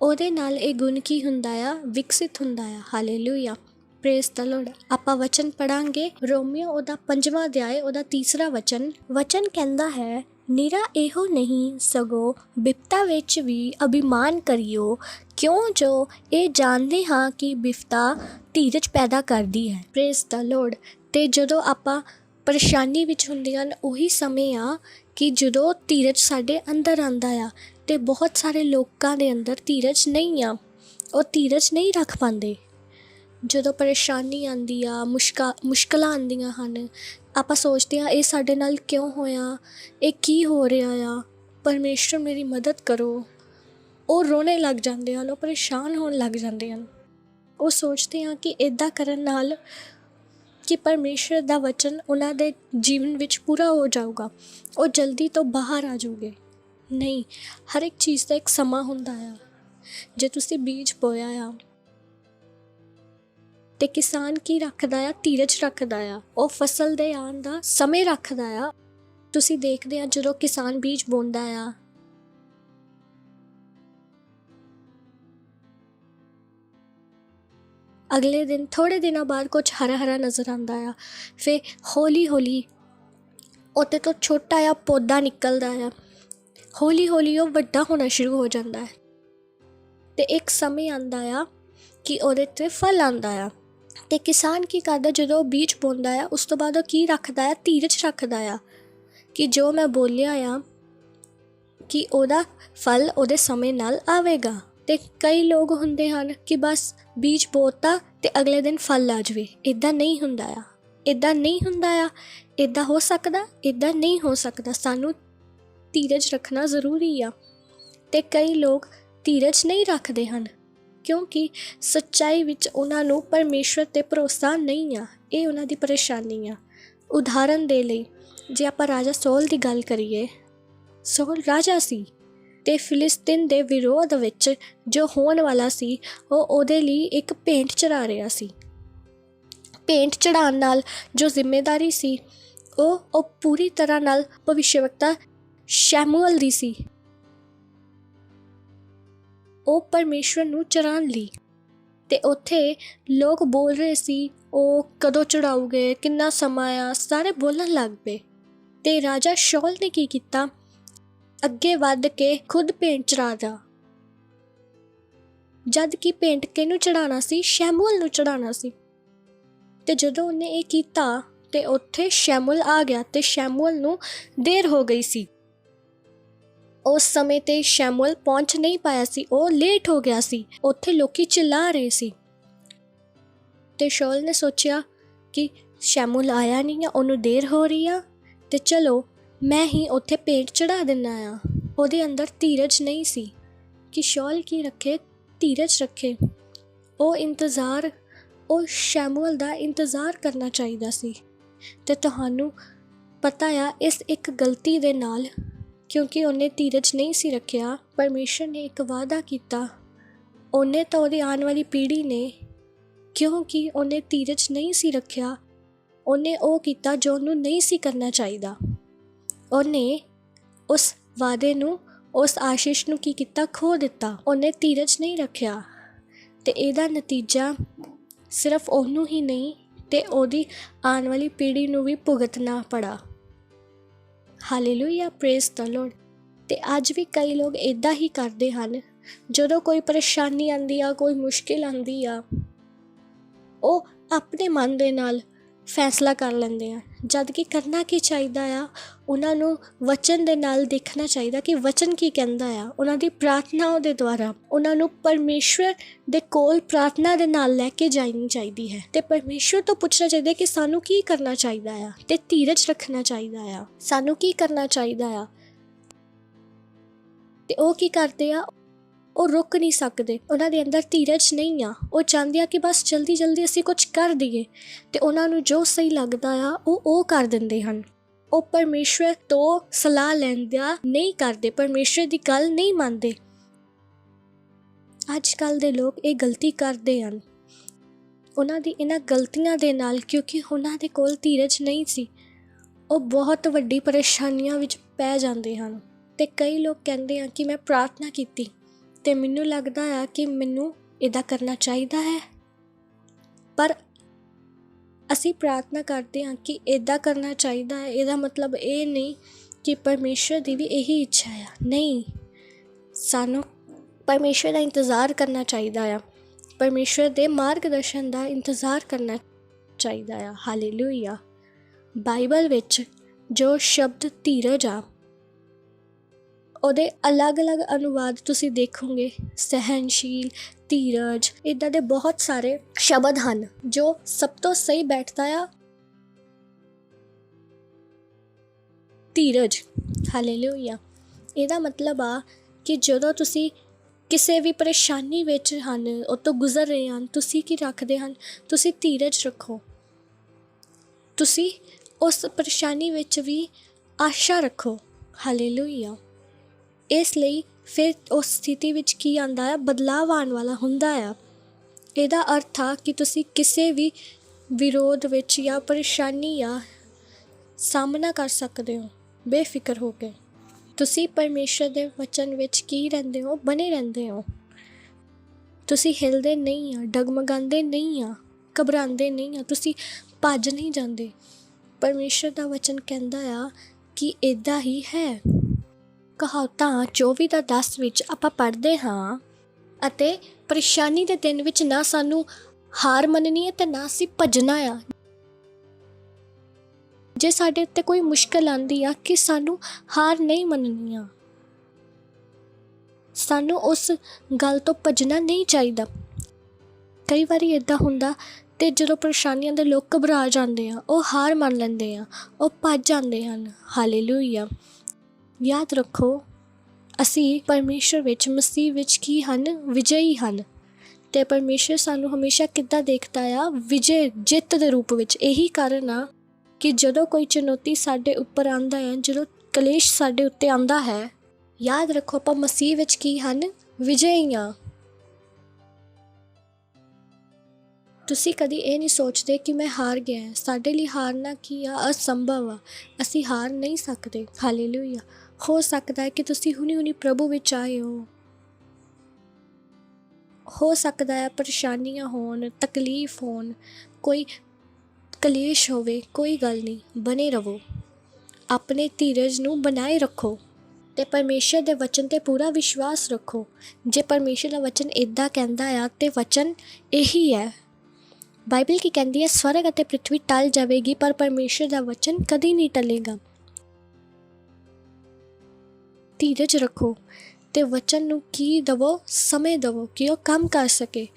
ਉਹਦੇ ਨਾਲ ਇਹ ਗੁਣ ਕੀ ਹੁੰਦਾ ਆ? ਵਿਕਸਿਤ ਹੁੰਦਾ ਆ। ਹਾਲੇਲੂਇਆ। Praise the Lord. ਆਪਾਂ ਵਚਨ ਪੜਾਂਗੇ ਰੋਮੀਓ ਉਹਦਾ 5ਵਾਂ ਅਧਿਆਇ ਉਹਦਾ 3ਰਾ ਵਚਨ ਕਹਿੰਦਾ ਹੈ, ਨਿਰਾ ਇਹੋ ਨਹੀਂ ਸਗੋਂ ਬਿਪਤਾ ਵਿੱਚ ਵੀ ਅਭਿਮਾਨ ਕਰਿਓ, ਕਿਉਂ ਜੋ ਇਹ ਜਾਣਦੇ ਹਾਂ ਕਿ ਬਿਪਤਾ ਧੀਰਜ ਪੈਦਾ ਕਰਦੀ ਹੈ। Praise the Lord. ਅਤੇ ਜਦੋਂ ਆਪਾਂ ਪਰੇਸ਼ਾਨੀ ਵਿੱਚ ਹੁੰਦੇ ਹਨ, ਉਹੀ ਸਮੇਂ ਆ ਕਿ ਜਦੋਂ ਧੀਰਜ ਸਾਡੇ ਅੰਦਰ ਆਉਂਦਾ ਆ। ਅਤੇ ਬਹੁਤ ਸਾਰੇ ਲੋਕਾਂ ਦੇ ਅੰਦਰ ਧੀਰਜ ਨਹੀਂ ਆ, ਉਹ ਧੀਰਜ ਨਹੀਂ ਰੱਖ ਪਾਉਂਦੇ। ਜਦੋਂ ਪਰੇਸ਼ਾਨੀ ਆਉਂਦੀ ਆ, ਮੁਸ਼ਕਲਾਂ ਆਉਂਦੀਆਂ ਹਨ, ਆਪਾਂ ਸੋਚਦੇ ਹਾਂ ਇਹ ਸਾਡੇ ਨਾਲ ਕਿਉਂ ਹੋਇਆ, ਇਹ ਕੀ ਹੋ ਰਿਹਾ ਆ, ਪਰਮੇਸ਼ਰ ਮੇਰੀ ਮਦਦ ਕਰੋ। ਉਹ ਰੋਣੇ ਲੱਗ ਜਾਂਦੇ ਹਨ, ਉਹ ਪਰੇਸ਼ਾਨ ਹੋਣ ਲੱਗ ਜਾਂਦੇ ਹਨ। ਉਹ ਸੋਚਦੇ ਹਾਂ ਕਿ ਇੱਦਾਂ ਕਰਨ ਨਾਲ ਕਿ ਪਰਮੇਸ਼ਰ ਦਾ ਵਚਨ ਉਹਨਾਂ ਦੇ ਜੀਵਨ ਵਿੱਚ ਪੂਰਾ ਹੋ ਜਾਊਗਾ, ਉਹ ਜਲਦੀ ਤੋਂ ਬਾਹਰ ਆ ਜਾਊਗੇ। ਨਹੀਂ, ਹਰ ਇੱਕ ਚੀਜ਼ ਦਾ ਇੱਕ ਸਮਾਂ ਹੁੰਦਾ ਆ। ਜੇ ਤੁਸੀਂ ਬੀਜ ਬੋਇਆ ਆ ਅਤੇ ਕਿਸਾਨ ਕੀ ਰੱਖਦਾ ਆ? ਧੀਰਜ ਰੱਖਦਾ ਆ। ਉਹ ਫਸਲ ਦੇ ਆਉਣ ਦਾ ਸਮੇਂ ਰੱਖਦਾ ਆ। ਤੁਸੀਂ ਦੇਖਦੇ ਆ ਜਦੋਂ ਕਿਸਾਨ ਬੀਜ ਬੋਂਦਾ ਆ, ਅਗਲੇ ਦਿਨ ਥੋੜ੍ਹੇ ਦਿਨਾਂ ਬਾਅਦ ਕੁਝ ਹਰਾ ਹਰਾ ਨਜ਼ਰ ਆਉਂਦਾ ਆ। ਫਿਰ ਹੌਲੀ ਹੌਲੀ ਉਹਦੇ ਤੋਂ ਛੋਟਾ ਜਿਹਾ ਪੌਦਾ ਨਿਕਲਦਾ ਆ, ਹੌਲੀ ਹੌਲੀ ਉਹ ਵੱਡਾ ਹੋਣਾ ਸ਼ੁਰੂ ਹੋ ਜਾਂਦਾ ਹੈ, ਅਤੇ ਇੱਕ ਸਮੇਂ ਆਉਂਦਾ ਆ ਕਿ ਉਹਦੇ 'ਤੇ ਫਲ ਆਉਂਦਾ ਆ। ਅਤੇ ਕਿਸਾਨ ਕੀ ਕਰਦਾ? ਜਦੋਂ ਉਹ ਬੀਜ ਬੋਂਦਾ ਆ, ਉਸ ਤੋਂ ਬਾਅਦ ਉਹ ਕੀ ਰੱਖਦਾ ਆ? ਧੀਰਜ ਰੱਖਦਾ ਆ ਕਿ ਜੋ ਮੈਂ ਬੋਲਿਆ ਆ ਕਿ ਉਹਦਾ ਫਲ ਉਹਦੇ ਸਮੇਂ ਨਾਲ ਆਵੇਗਾ। ਅਤੇ ਕਈ ਲੋਕ ਹੁੰਦੇ ਹਨ ਕਿ ਬਸ ਬੀਜ ਬੋਤਾ ਅਤੇ ਅਗਲੇ ਦਿਨ ਫਲ ਆ ਜਾਵੇ। ਇੱਦਾਂ ਨਹੀਂ ਹੁੰਦਾ ਆ, ਇੱਦਾਂ ਨਹੀਂ ਹੁੰਦਾ ਆ। ਇੱਦਾਂ ਹੋ ਸਕਦਾ, ਇੱਦਾਂ ਨਹੀਂ ਹੋ ਸਕਦਾ। ਸਾਨੂੰ ਧੀਰਜ ਰੱਖਣਾ ਜ਼ਰੂਰੀ ਆ। ਅਤੇ ਕਈ ਲੋਕ ਧੀਰਜ ਨਹੀਂ ਰੱਖਦੇ ਹਨ ਕਿਉਂਕਿ ਸੱਚਾਈ ਵਿੱਚ ਉਹਨਾਂ ਨੂੰ ਪਰਮੇਸ਼ਵਰ 'ਤੇ ਭਰੋਸਾ ਨਹੀਂ ਆ। ਇਹ ਉਹਨਾਂ ਦੀ ਪਰੇਸ਼ਾਨੀ ਆ। ਉਦਾਹਰਨ ਦੇ ਲਈ ਜੇ ਆਪਾਂ ਰਾਜਾ ਸੌਲ ਦੀ ਗੱਲ ਕਰੀਏ, ਸੌਲ ਰਾਜਾ ਸੀ ਅਤੇ ਫਿਲਿਸਤੀਨ ਦੇ ਵਿਰੋਧ ਵਿੱਚ ਜੋ ਹੋਣ ਵਾਲਾ ਸੀ, ਉਹ ਉਹਦੇ ਲਈ ਇੱਕ ਭੇਂਟ ਚੜ੍ਹਾ ਰਿਹਾ ਸੀ। ਭੇਂਟ ਚੜ੍ਹਾਉਣ ਨਾਲ ਜੋ ਜ਼ਿੰਮੇਵਾਰੀ ਸੀ ਉਹ ਪੂਰੀ ਤਰ੍ਹਾਂ ਨਾਲ ਭਵਿੱਖਵਕਤਾ ਸ਼ੈਮੂਅਲ ਦੀ ਸੀ। ਉਹ ਪਰਮੇਸ਼ਵਰ ਨੂੰ ਚੜ੍ਹਾਉਣ ਲਈ, ਅਤੇ ਉੱਥੇ ਲੋਕ ਬੋਲ ਰਹੇ ਸੀ ਉਹ ਕਦੋਂ ਚੜ੍ਹਾਓਗੇ, ਕਿੰਨਾ ਸਮਾਂ ਆ, ਸਾਰੇ ਬੋਲਣ ਲੱਗ ਪਏ। ਅਤੇ ਰਾਜਾ ਸ਼ੌਲ ਨੇ ਕੀ ਕੀਤਾ? ਅੱਗੇ ਵੱਧ ਕੇ ਖੁਦ ਭੇਂਟ ਚੜ੍ਹਾ ਦਾ, ਜਦ ਕਿ ਭੇਂਟ ਕਿਹਨੂੰ ਚੜ੍ਹਾਉਣਾ ਸੀ? ਸ਼ੈਮੂਅਲ ਨੂੰ ਚੜ੍ਹਾਉਣਾ ਸੀ। ਅਤੇ ਜਦੋਂ ਉਹਨੇ ਇਹ ਕੀਤਾ ਅਤੇ ਉੱਥੇ ਸ਼ੈਮੂਅਲ ਆ ਗਿਆ ਅਤੇ ਸ਼ੈਮੂਅਲ ਨੂੰ ਦੇਰ ਹੋ ਗਈ ਸੀ। ਉਸ ਸਮੇਂ 'ਤੇ ਸ਼ੈਮੂਅਲ ਪਹੁੰਚ ਨਹੀਂ ਪਾਇਆ ਸੀ, ਉਹ ਲੇਟ ਹੋ ਗਿਆ ਸੀ। ਉੱਥੇ ਲੋਕੀ ਚਿੱਲਾ ਰਹੇ ਸੀ ਅਤੇ ਸ਼ੌਲ ਨੇ ਸੋਚਿਆ ਕਿ ਸ਼ੈਮੂਅਲ ਆਇਆ ਨਹੀਂ ਆ, ਉਹਨੂੰ ਦੇਰ ਹੋ ਰਹੀ ਆ, ਅਤੇ ਚਲੋ ਮੈਂ ਹੀ ਉੱਥੇ ਭੇਂਟ ਚੜ੍ਹਾ ਦਿੰਦਾ ਆ। ਉਹਦੇ ਅੰਦਰ ਧੀਰਜ ਨਹੀਂ ਸੀ ਕਿ ਸ਼ੌਲ ਕੀ ਰੱਖੇ? ਧੀਰਜ ਰੱਖੇ। ਉਹ ਸ਼ੈਮੂਅਲ ਦਾ ਇੰਤਜ਼ਾਰ ਕਰਨਾ ਚਾਹੀਦਾ ਸੀ। ਅਤੇ ਤੁਹਾਨੂੰ ਪਤਾ ਆ ਇਸ ਇੱਕ ਗਲਤੀ ਦੇ ਨਾਲ, ਕਿਉਂਕਿ ਉਹਨੇ ਧੀਰਜ ਨਹੀਂ ਸੀ ਰੱਖਿਆ, ਪਰਮੇਸ਼ਰ ਨੇ ਇੱਕ ਵਾਅਦਾ ਕੀਤਾ। ਉਹਨੇ ਤਾਂ ਉਹਦੀ ਆਉਣ ਵਾਲੀ ਪੀੜ੍ਹੀ ਨੇ, ਕਿਉਂਕਿ ਉਹਨੇ ਧੀਰਜ ਨਹੀਂ ਸੀ ਰੱਖਿਆ, ਉਹਨੇ ਉਹ ਕੀਤਾ ਜੋ ਉਹਨੂੰ ਨਹੀਂ ਸੀ ਕਰਨਾ ਚਾਹੀਦਾ। ਉਹਨੇ ਉਸ ਵਾਅਦੇ ਨੂੰ, ਉਸ ਆਸ਼ੀਸ਼ ਨੂੰ ਕੀ ਕੀਤਾ? ਖੋ ਦਿੱਤਾ। ਉਹਨੇ ਧੀਰਜ ਨਹੀਂ ਰੱਖਿਆ ਅਤੇ ਇਹਦਾ ਨਤੀਜਾ ਸਿਰਫ ਉਹਨੂੰ ਹੀ ਨਹੀਂ ਅਤੇ ਉਹਦੀ ਆਉਣ ਵਾਲੀ ਪੀੜ੍ਹੀ ਨੂੰ ਵੀ ਭੁਗਤਣਾ ਪੜਾ। ਹਾਲੇਲੂਇਆ। Praise the Lord. ਅਤੇ ਅੱਜ ਵੀ ਕਈ ਲੋਕ ਇੱਦਾਂ ਹੀ ਕਰਦੇ ਹਨ। ਜਦੋਂ ਕੋਈ ਪਰੇਸ਼ਾਨੀ ਆਉਂਦੀ ਆ, ਕੋਈ ਮੁਸ਼ਕਿਲ ਆਉਂਦੀ ਆ, ਉਹ ਆਪਣੇ ਮਨ ਦੇ ਨਾਲ ਫੈਸਲਾ ਕਰ ਲੈਂਦੇ ਆ, ਜਦ ਕਿ ਕਰਨਾ ਕੀ ਚਾਹੀਦਾ ਆ? ਉਹਨਾਂ ਨੂੰ ਵਚਨ ਦੇ ਨਾਲ ਦੇਖਣਾ ਚਾਹੀਦਾ ਕਿ ਵਚਨ ਕੀ ਕਹਿੰਦਾ ਆ। ਉਹਨਾਂ ਦੀ ਪ੍ਰਾਰਥਨਾ ਦੇ ਦੁਆਰਾ ਉਹਨਾਂ ਨੂੰ ਪਰਮੇਸ਼ਵਰ ਦੇ ਕੋਲ ਪ੍ਰਾਰਥਨਾ ਦੇ ਨਾਲ ਲੈ ਕੇ ਜਾਣੀ ਚਾਹੀਦੀ ਹੈ ਅਤੇ ਪਰਮੇਸ਼ਵਰ ਤੋਂ ਪੁੱਛਣਾ ਚਾਹੀਦਾ ਕਿ ਸਾਨੂੰ ਕੀ ਕਰਨਾ ਚਾਹੀਦਾ ਆ, ਅਤੇ ਧੀਰਜ ਰੱਖਣਾ ਚਾਹੀਦਾ ਆ। ਸਾਨੂੰ ਕੀ ਕਰਨਾ ਚਾਹੀਦਾ ਆ? ਤੇ ਉਹ ਕੀ ਕਰਦੇ ਆ, ਉਹ ਰੁਕ ਨਹੀਂ ਸਕਦੇ, ਉਹਨਾਂ ਦੇ ਅੰਦਰ ਧੀਰਜ ਨਹੀਂ ਆ। ਉਹ ਚਾਹੁੰਦੇ ਆ ਕਿ ਬਸ ਜਲਦੀ ਜਲਦੀ ਅਸੀਂ ਕੁਝ ਕਰ ਦਈਏ, ਤੇ ਉਹਨਾਂ ਨੂੰ ਜੋ ਸਹੀ ਲੱਗਦਾ ਆ ਉਹ ਕਰ ਦਿੰਦੇ ਹਨ। ਉਹ ਪਰਮੇਸ਼ਵਰ ਤੋਂ ਸਲਾਹ ਲੈਂਦਿਆਂ ਨਹੀਂ ਕਰਦੇ, ਪਰਮੇਸ਼ਵਰ ਦੀ ਗੱਲ ਨਹੀਂ ਮੰਨਦੇ। ਅੱਜ ਕੱਲ੍ਹ ਦੇ ਲੋਕ ਇਹ ਗਲਤੀ ਕਰਦੇ ਹਨ। ਉਹਨਾਂ ਦੀ ਇਹਨਾਂ ਗਲਤੀਆਂ ਦੇ ਨਾਲ, ਕਿਉਂਕਿ ਉਹਨਾਂ ਦੇ ਕੋਲ ਧੀਰਜ ਨਹੀਂ ਸੀ, ਉਹ ਬਹੁਤ ਵੱਡੀ ਪਰੇਸ਼ਾਨੀਆਂ ਵਿੱਚ ਪੈ ਜਾਂਦੇ ਹਨ। ਤੇ ਕਈ ਲੋਕ ਕਹਿੰਦੇ ਆ ਕਿ ਮੈਂ ਪ੍ਰਾਰਥਨਾ ਕੀਤੀ ਤੇ ਮੈਨੂੰ ਲੱਗਦਾ ਆ ਕਿ ਮੈਨੂੰ ਇੱਦਾਂ ਕਰਨਾ ਚਾਹੀਦਾ ਹੈ, ਪਰ ਅਸੀਂ ਪ੍ਰਾਰਥਨਾ ਕਰਦੇ ਹਾਂ ਕਿ ਇੱਦਾਂ ਕਰਨਾ ਚਾਹੀਦਾ ਹੈ, ਇਹਦਾ ਮਤਲਬ ਇਹ ਨਹੀਂ ਕਿ ਪਰਮੇਸ਼ਵਰ ਦੀ ਵੀ ਇਹੀ ਇੱਛਾ ਆ। ਨਹੀਂ, ਸਾਨੂੰ ਪਰਮੇਸ਼ਵਰ ਦਾ ਇੰਤਜ਼ਾਰ ਕਰਨਾ ਚਾਹੀਦਾ ਆ, ਪਰਮੇਸ਼ਵਰ ਦੇ ਮਾਰਗਦਰਸ਼ਨ ਦਾ ਇੰਤਜ਼ਾਰ ਕਰਨਾ ਚਾਹੀਦਾ ਆ। ਹਾਲੇਲੂਇਆ। ਬਾਈਬਲ ਵਿੱਚ ਜੋ ਸ਼ਬਦ ਧੀਰਜ ਆ, ਉਹਦੇ ਅਲੱਗ-ਅਲੱਗ ਅਨੁਵਾਦ ਤੁਸੀਂ ਦੇਖੋਗੇ। ਸਹਿਨਸ਼ੀਲ, ਧੀਰਜ, ਇੱਦਾਂ ਦੇ ਬਹੁਤ ਸਾਰੇ ਸ਼ਬਦ ਹਨ ਜੋ ਸਭ ਤੋਂ ਸਹੀ ਬੈਠਦਾ ਆ ਧੀਰਜ। ਹਾਲੇਲੂਇਆ। ਇਹਦਾ ਮਤਲਬ ਆ ਕਿ ਜਦੋਂ ਤੁਸੀਂ ਕਿਸੇ ਵੀ ਪਰੇਸ਼ਾਨੀ ਵਿੱਚ ਹਨ, ਉਹ ਤੋਂ ਗੁਜ਼ਰ ਰਹੇ ਹਨ, ਤੁਸੀਂ ਕੀ ਰੱਖਦੇ ਹਨ? ਤੁਸੀਂ ਧੀਰਜ ਰੱਖੋ। ਤੁਸੀਂ ਉਸ ਪਰੇਸ਼ਾਨੀ ਵਿੱਚ ਵੀ ਆਸ਼ਾ ਰੱਖੋ। ਹਾਲੇਲੂਇਆ। ਇਸ ਲਈ ਫਿਰ ਉਸ ਸਥਿਤੀ ਵਿੱਚ ਕੀ ਆਉਂਦਾ ਆ? ਬਦਲਾਵ ਆਉਣ ਵਾਲਾ ਹੁੰਦਾ ਆ। ਇਹਦਾ ਅਰਥ ਆ ਕਿ ਤੁਸੀਂ ਕਿਸੇ ਵੀ ਵਿਰੋਧ ਵਿੱਚ ਜਾਂ ਪਰੇਸ਼ਾਨੀ ਜਾਂ ਸਾਹਮਣਾ ਕਰ ਸਕਦੇ ਹੋ ਬੇਫਿਕਰ ਹੋ ਕੇ। ਤੁਸੀਂ ਪਰਮੇਸ਼ਰ ਦੇ ਵਚਨ ਵਿੱਚ ਕੀ ਰਹਿੰਦੇ ਹੋ? ਬਣੇ ਰਹਿੰਦੇ ਹੋ। ਤੁਸੀਂ ਹਿਲਦੇ ਨਹੀਂ ਆ, ਡਗਮਗਾਉਂਦੇ ਨਹੀਂ ਆ, ਘਬਰਾਉਂਦੇ ਨਹੀਂ ਆ, ਤੁਸੀਂ ਭੱਜ ਨਹੀਂ ਜਾਂਦੇ। ਪਰਮੇਸ਼ਰ ਦਾ ਵਚਨ ਕਹਿੰਦਾ ਆ ਕਿ ਇੱਦਾਂ ਹੀ ਹੈ। ਕਹਾਵਤਾਂ 24:10 ਵਿੱਚ ਆਪਾਂ ਪੜ੍ਹਦੇ ਹਾਂ, ਅਤੇ ਪਰੇਸ਼ਾਨੀ ਦੇ ਦਿਨ ਵਿੱਚ ਨਾ ਸਾਨੂੰ ਹਾਰ ਮੰਨਣੀ ਹੈ ਤੇ ਨਾ ਅਸੀਂ ਭੱਜਣਾ ਆ। ਜੇ ਸਾਡੇ ਉੱਤੇ ਕੋਈ ਮੁਸ਼ਕਿਲ ਆਉਂਦੀ ਆ ਕਿ ਸਾਨੂੰ ਹਾਰ ਨਹੀਂ ਮੰਨਣੀ ਆ, ਸਾਨੂੰ ਉਸ ਗੱਲ ਤੋਂ ਭੱਜਣਾ ਨਹੀਂ ਚਾਹੀਦਾ। ਕਈ ਵਾਰੀ ਇੱਦਾਂ ਹੁੰਦਾ ਤੇ ਜਦੋਂ ਪਰੇਸ਼ਾਨੀਆਂ ਦੇ ਲੋਕ ਘਬਰਾ ਜਾਂਦੇ ਆ, ਉਹ ਹਾਰ ਮੰਨ ਲੈਂਦੇ ਆ, ਉਹ ਭੱਜ ਜਾਂਦੇ ਹਨ। ਹਾਲੇਲੂਇਆ। ਯਾਦ ਰੱਖੋ, ਅਸੀਂ ਪਰਮੇਸ਼ਰ ਵਿੱਚ, ਮਸੀਹ ਵਿੱਚ ਕੀ ਹਨ? ਵਿਜਈ ਹਨ। ਤੇ ਪਰਮੇਸ਼ਰ ਸਾਨੂੰ ਹਮੇਸ਼ਾ ਕਿੱਦਾਂ ਦੇਖਦਾ ਆ? ਵਿਜੇ, ਜਿੱਤ ਦੇ ਰੂਪ ਵਿੱਚ। ਇਹੀ ਕਾਰਨ ਆ ਕਿ ਜਦੋਂ ਕੋਈ ਚੁਣੌਤੀ ਸਾਡੇ ਉੱਪਰ ਆਉਂਦਾ ਹੈ, ਜਦੋਂ ਕਲੇਸ਼ ਸਾਡੇ ਉੱਤੇ ਆਉਂਦਾ ਹੈ, ਯਾਦ ਰੱਖੋ ਆਪਾਂ ਮਸੀਹ ਵਿੱਚ ਕੀ ਹਨ? ਵਿਜਈ ਹਾਂ। ਤੁਸੀਂ ਕਦੀ ਇਹ ਨਹੀਂ ਸੋਚਦੇ ਕਿ ਮੈਂ ਹਾਰ ਗਿਆ। ਸਾਡੇ ਲਈ ਹਾਰਨਾ ਕੀ ਆ? ਅਸੰਭਵ ਆ। ਅਸੀਂ ਹਾਰ ਨਹੀਂ ਸਕਦੇ। ਹਾਲੇਲੂਇਆ। ਹੋ ਸਕਦਾ ਹੈ ਕਿ ਤੁਸੀਂ ਹੁਣੀ ਪ੍ਰਭੂ ਵਿੱਚ ਆਏ ਹੋ ਸਕਦਾ ਹੈ ਪਰੇਸ਼ਾਨੀਆਂ ਹੋਣ, ਤਕਲੀਫ ਹੋਣ, ਕੋਈ ਕਲੇਸ਼ ਹੋਵੇ, ਕੋਈ ਗੱਲ ਨਹੀਂ, ਬਣੇ ਰਹੋ। ਆਪਣੇ ਧੀਰਜ ਨੂੰ ਬਣਾਏ ਰੱਖੋ ਤੇ ਪਰਮੇਸ਼ਰ ਦੇ ਵਚਨ 'ਤੇ ਪੂਰਾ ਵਿਸ਼ਵਾਸ ਰੱਖੋ। ਜੇ ਪਰਮੇਸ਼ਰ ਦਾ ਵਚਨ ਇੱਦਾਂ ਕਹਿੰਦਾ ਆ ਤੇ ਵਚਨ ਇਹੀ ਹੈ। ਬਾਈਬਲ ਕੀ ਕਹਿੰਦੀ ਹੈ? ਸਵਰਗ ਅਤੇ ਪ੍ਰਿਥਵੀ ਟਲ ਜਾਵੇਗੀ ਪਰ ਪਰਮੇਸ਼ਰ ਦਾ ਵਚਨ ਕਦੀ ਨਹੀਂ ਟਲੇਗਾ। ਧੀਰਜ ਰੱਖੋ ਤੇ ਵਚਨ ਨੂੰ ਕੀ ਦਵੋ? ਸਮੇਂ ਦਵੋ ਕਿ ਉਹ ਕੰਮ ਕਰ ਸਕੇ।